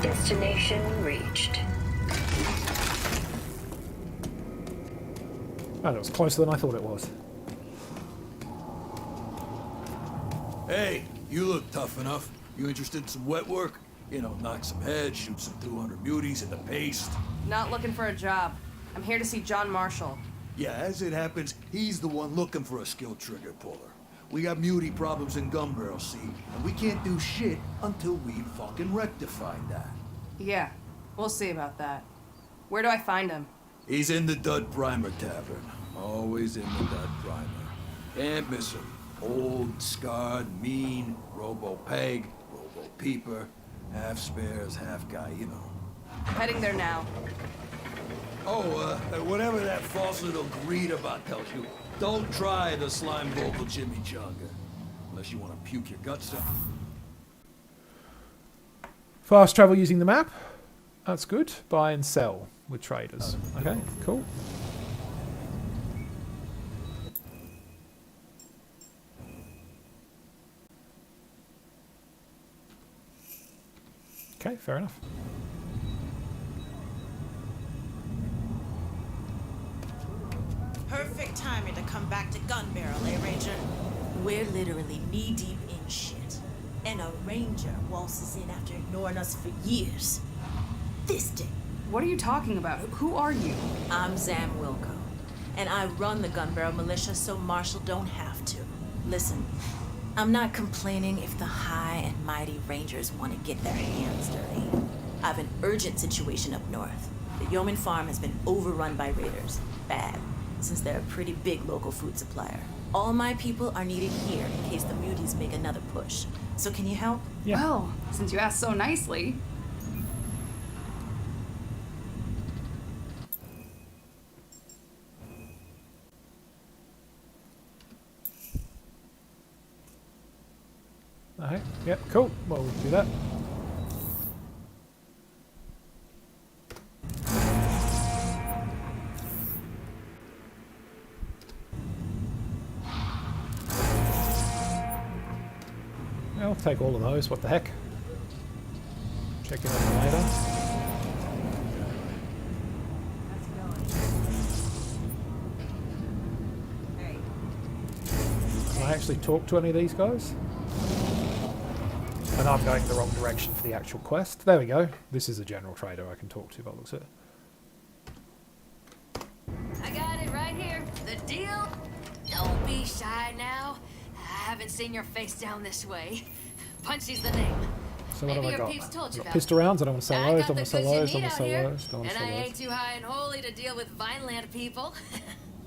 Destination reached. Oh, that was closer than I thought it was. Hey, you look tough enough. You interested in some wet work? You know, knock some heads, shoot some 200 muties in the paste. Not looking for a job. I'm here to see John Marshall. Yeah, as it happens, he's the one looking for a skilled trigger puller. We got muty problems in Gun Barrel, see? And we can't do shit until we fucking rectify that. Yeah, we'll see about that. Where do I find him? He's in the Dud Primer Tavern. Always in the Dud Primer. Can't miss him. Old, scarred, mean, robo-peg, robo-peeper, half spares, half guy, you know. Heading there now. Oh, whatever that false little greed about tells you, don't try the slime vocal chimichanga. Unless you want to puke your guts out. Fast travel using the map. That's good. Buy and sell with traders. Okay, cool. Okay, fair enough. Perfect timing to come back to Gun Barrel, eh, Ranger? We're literally knee-deep in shit. And a Ranger waltzes in after ignoring us for years. This day. What are you talking about? Who are you? I'm Zam Wilco. And I run the Gun Barrel Militia so Marshall don't have to. Listen, I'm not complaining if the high and mighty Rangers want to get their hands dirty. I have an urgent situation up north. The Yeoman Farm has been overrun by raiders. Bad, since they're a pretty big local food supplier. All my people are needed here in case the muties make another push. So can you help? Yeah. Well, since you asked so nicely. Okay, yep, cool. Well, we'll do that. I'll take all of those, what the heck. Check it out later. Can I actually talk to any of these guys? And I'm going the wrong direction for the actual quest. There we go. This is a general trader I can talk to by the looks of it. I got it right here. The deal? Don't be shy now. I haven't seen your face down this way. Punchy's the name. So what Maybe have I your got? peeps told you I've got about pistol rounds. I don't want to sell I those. got Don't the want to sell goods you those. Don't need want to out sell here, those. Don't want to and sell I those. ain't too high and holy to deal with Vineland people.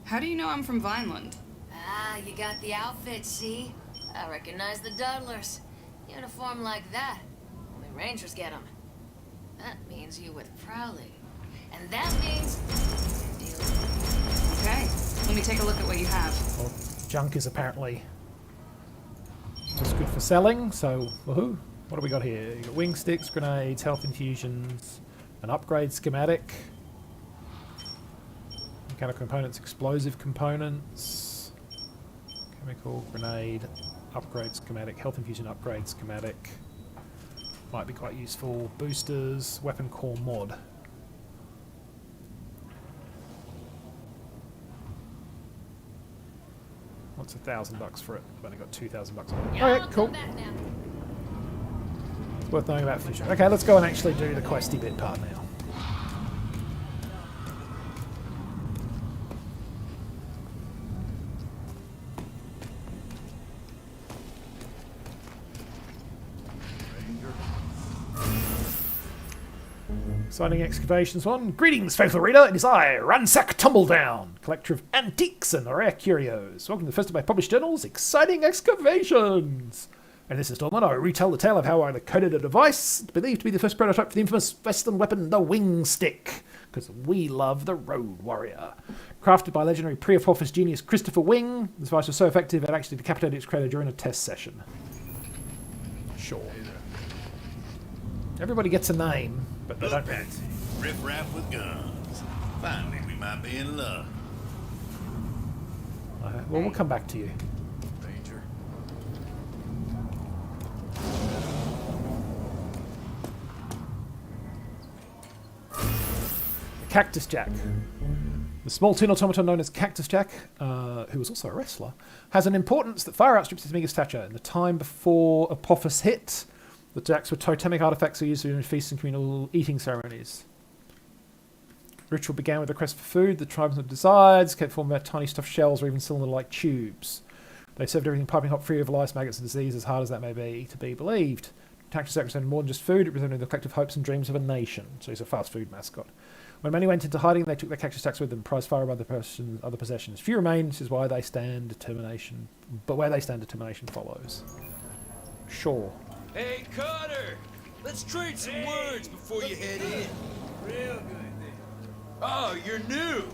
How do you know I'm from Vineland? Ah, you got the outfit, see? I recognize the Dudlers. Uniform like that, only Rangers get them. That means you with Prowley. And that means... Okay, let me take a look at what you have. Well, junk is apparently just good for selling, so woohoo. What do we got here? You got wing sticks, grenades, health infusions, an upgrade schematic, mechanical components, explosive components, chemical, grenade, upgrade schematic, health infusion upgrade schematic. Might be quite useful. Boosters, weapon core mod. What's $1,000 for it? I've only got $2,000 on it. Alright, cool. It's worth knowing about future. Okay, let's go and actually do the questy bit part now. Signing excavations one. Greetings, faithful reader. It is I, Ransack Tumbledown, collector of antiques and rare curios. Welcome to the first of my published journals, Exciting Excavations. In this installment, I retell the tale of how I decoded a device believed to be the first prototype for the infamous Western weapon, the Wing Stick, because we love the Road Warrior. Crafted by legendary pre-Apophis genius Christopher Wing, this device was so effective it actually decapitated its creator during a test session. Sure. Everybody gets a name, but they don't. Patsy, riff-raff with guns. Finally, we might be in luck. Well, we'll come back to you. Ranger. Cactus Jack. The small tin automaton known as Cactus Jack, who was also a wrestler, has an importance that far outstrips his meager stature. In the time before Apophis hit, the Jacks were totemic artifacts used in feasts and communal eating ceremonies. Ritual began with a request for food. The tribesmen desired, kept forming about tiny stuffed shells or even cylinder-like tubes. They served everything piping hot free of lice, maggots, and disease, as hard as that may be to be believed. Cactus Jack represented more than just food, it represented the collective hopes and dreams of a nation. So he's a fast food mascot. When many went into hiding, they took their cactus jacks with them, prized far above other possessions. Few remain, this is why they stand determination. But where they stand, determination follows. Sure. Hey, Carter! Let's trade some words before you head in. Real good then. Oh, you're new!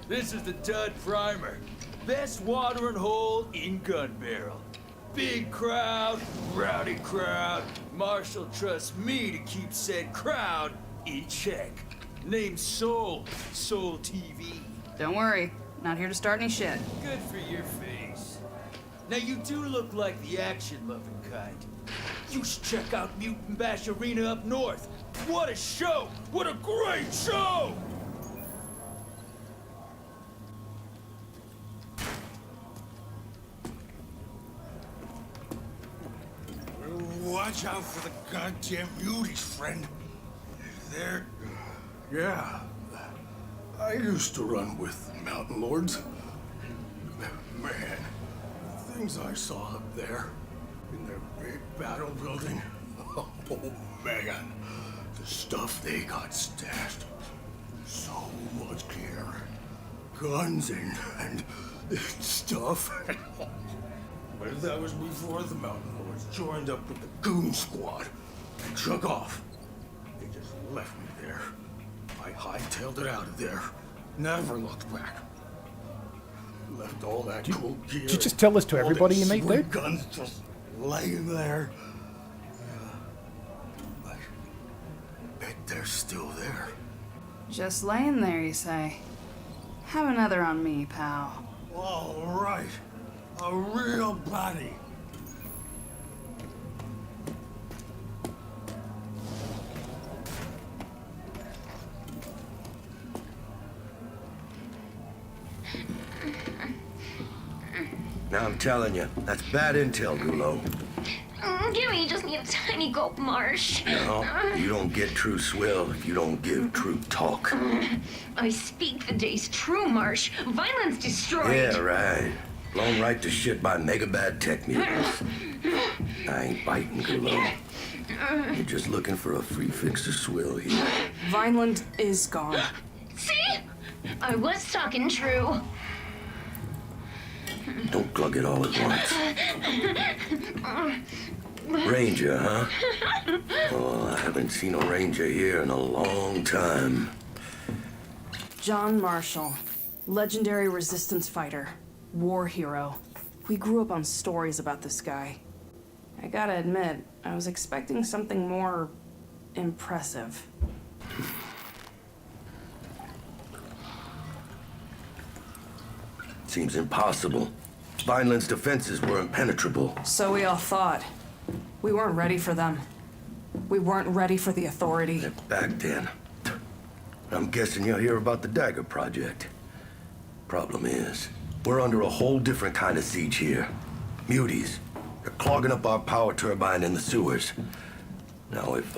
This is the Dud Primer. Best watering hole in Gun Barrel. Big crowd, rowdy crowd. Marshall trusts me to keep said crowd in check. Name's Soul. Soul TV. Don't worry, not here to start any shit. Good for your face. Now you do look like the action-loving kind. You should check out Mutant Bash Arena up north. What a show! What a great show! Watch out for the goddamn beauties, friend. They're... Yeah. I used to run with Mountain Lords. Man, the things I saw up there in their big battle building. Oh, man. The stuff they got stashed. So much gear. Guns and stuff. But that was before the Mountain Lords joined up with the Goon Squad and took off. They just left me there. I hightailed it out of there. Never looked back. Left all that cool gear. Did you just tell this to everybody you meet, dude? Guns just laying there. I bet they're still there. Just laying there, you say? Have another on me, pal. All right. A real body. Now I'm telling you, that's bad intel, Gulo. Gimme just need a tiny gulp, Marsh. No, you don't get true swill if you don't give true talk. I speak the day's true, Marsh. Violence destroyed. Yeah, right. Blown right to shit by mega bad tech mutants. I ain't biting Gullo. You're just looking for a free fix of swill here. Vineland is gone. See? I was talking true. Don't glug it all at once. Ranger, huh? Oh, I haven't seen a ranger here in a long time. John Marshall, legendary resistance fighter, war hero. We grew up on stories about this guy. I gotta admit, I was expecting something more impressive. Seems impossible. Vineland's defenses were impenetrable. So we all thought. We weren't ready for them. We weren't ready for the Authority. Back then. I'm guessing you'll hear about the Dagger Project. Problem is, we're under a whole different kind of siege here. Muties. They're clogging up our power turbine in the sewers. Now, if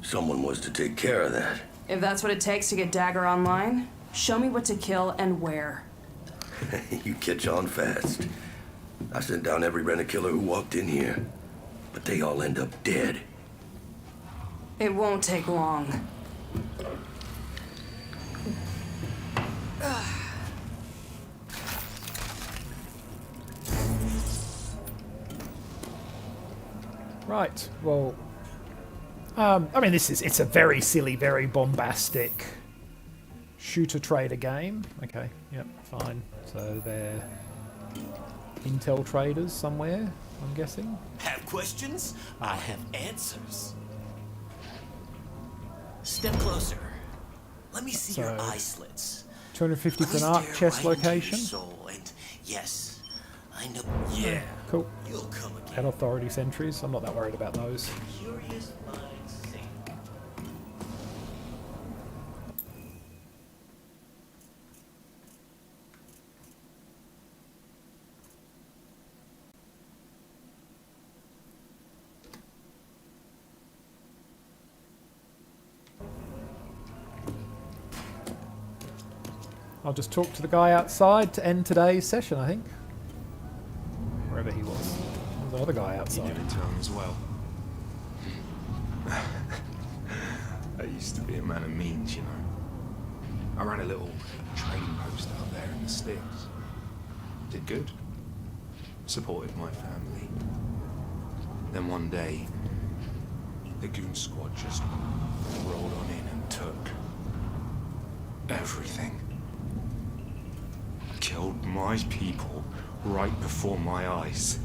someone was to take care of that... If that's what it takes to get Dagger online, show me what to kill and where. You catch on fast. I sent down every rent-a-killer who walked in here, but they all end up dead. It won't take long. Right, well... I mean, it's a very silly, very bombastic shooter-trader game. Okay, yep, fine. So they're intel traders somewhere, I'm guessing. Have questions? I have answers. Step closer. Let me see your eye slits. 250 for an arc chest location. And yes, I know. Yeah, cool. You'll come again. 10 authority sentries. I'm not that worried about those. Curious minds think. I'll just talk to the guy outside to end today's session, I think. Wherever he was. There's the other guy outside. You're in town as well. I used to be a man of means, you know. I ran a little trading post out there in the sticks. Did good. Supported my family. Then one day, the goon squad just rolled on in and took everything. Killed my people right before my eyes.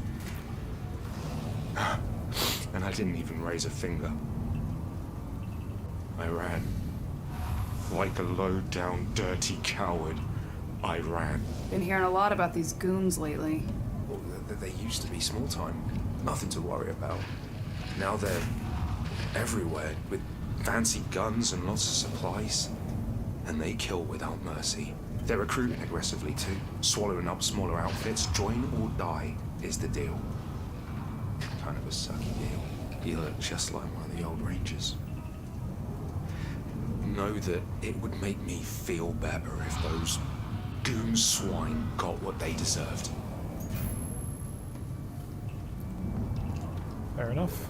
And I didn't even raise a finger. I ran. Like a low-down, dirty coward, I ran. Been hearing a lot about these goons lately. Well, they used to be small time. Nothing to worry about. Now they're everywhere with fancy guns and lots of supplies. And they kill without mercy. They're recruiting aggressively too, swallowing up smaller outfits. Join or die is the deal. Kind of a sucky deal. You look just like one of the old Rangers. Know that it would make me feel better if those goon swine got what they deserved. Fair enough.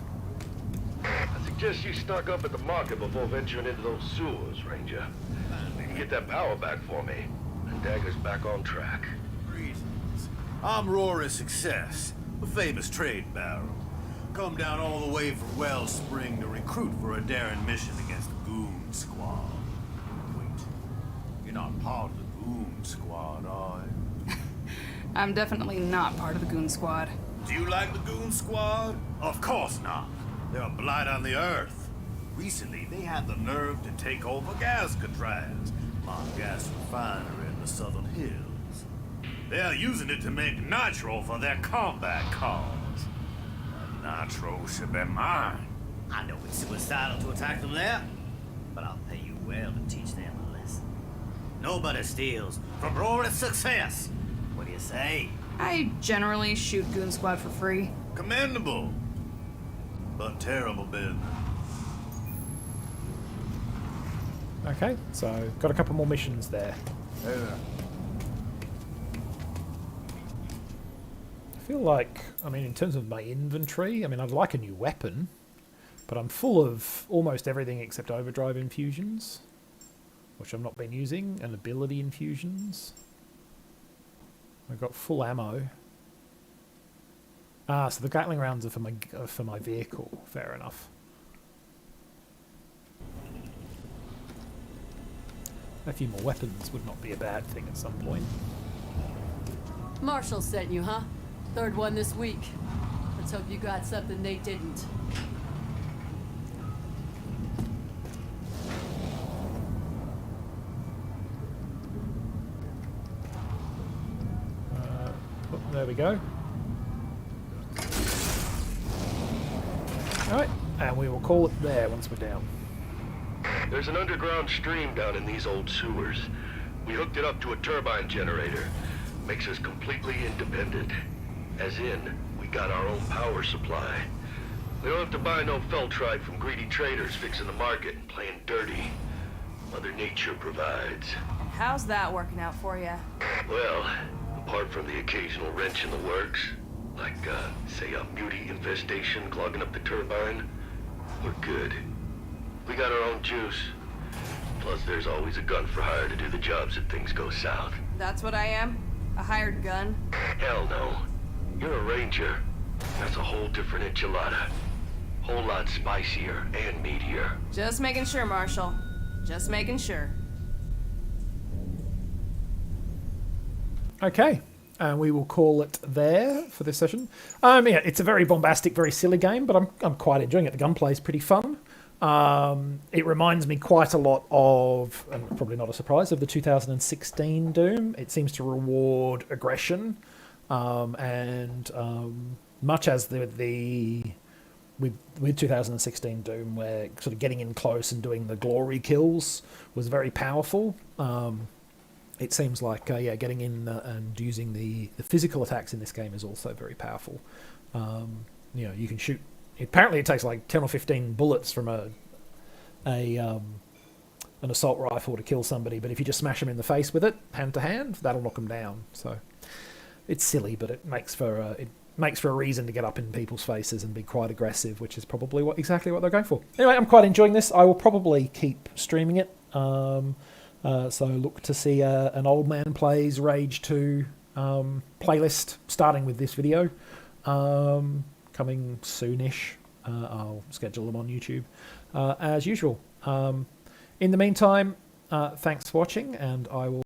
I suggest you stock up at the market before venturing into those sewers, Ranger. You can get that power back for me, and Dagger's back on track. Reasons. I'm Rory Success, the famous trade baron. Come down all the way from Wellspring to recruit for a daring mission against the Goon Squad. Wait, you're not part of the Goon Squad, are you? I'm definitely not part of the goon squad. Do you like the Goon Squad? Of course not. They're a blight on the Earth. Recently, they had the nerve to take over Gascatraz, my gas refinery in the Southern Hills. They're using it to make nitro for their combat cars. The nitro should be mine. I know it's suicidal to attack them there, but I'll pay you well to teach them a lesson. Nobody steals from Rory Success. What do you say? I generally shoot goon squad for free. Commendable. but terrible business. Okay, so got a couple more missions there. Hey there. I feel like, I mean, in terms of my inventory, I mean, I'd like a new weapon, but I'm full of almost everything except overdrive infusions, which I've not been using, and ability infusions. I've got full ammo. Ah, so the Gatling rounds are for my vehicle. Fair enough. A few more weapons would not be a bad thing at some point. Marshall sent you, huh? Third one this week. Let's hope you got something they didn't. Oh, there we go. Alright, and we will call it there once we're down. There's an underground stream down in these old sewers. We hooked it up to a turbine generator. Makes us completely independent. As in, we got our own power supply. We don't have to buy no feltrite from greedy traders fixing the market and playing dirty. Mother Nature provides. How's that working out for you? Well, apart from the occasional wrench in the works, like, say a mutie infestation clogging up the turbine, we're good. We got our own juice. Plus, there's always a gun for hire to do the jobs if things go south. That's what I am? A hired gun? Hell no. You're a ranger. That's a whole different enchilada. Whole lot spicier and meatier. Just making sure, Marshall. Just making sure. Okay, and we will call it there for this session. Yeah, it's a very bombastic, very silly game, but I'm quite enjoying it. The gunplay is pretty fun. It reminds me quite a lot of, and probably not a surprise, of the 2016 Doom. It seems to reward aggression, and much as with 2016 Doom, where sort of getting in close and doing the glory kills was very powerful. It seems like getting in and using the physical attacks in this game is also very powerful. You can shoot. Apparently, it takes like 10 or 15 bullets from an assault rifle to kill somebody, but if you just smash them in the face with it, hand to hand, that'll knock them down. So it's silly, but it makes for a reason to get up in people's faces and be quite aggressive, which is probably exactly what they're going for. Anyway, I'm quite enjoying this. I will probably keep streaming it. So look to see an Old Man Plays Rage 2 playlist starting with this video. Coming soonish. I'll schedule them on YouTube as usual. In the meantime, thanks for watching, and I will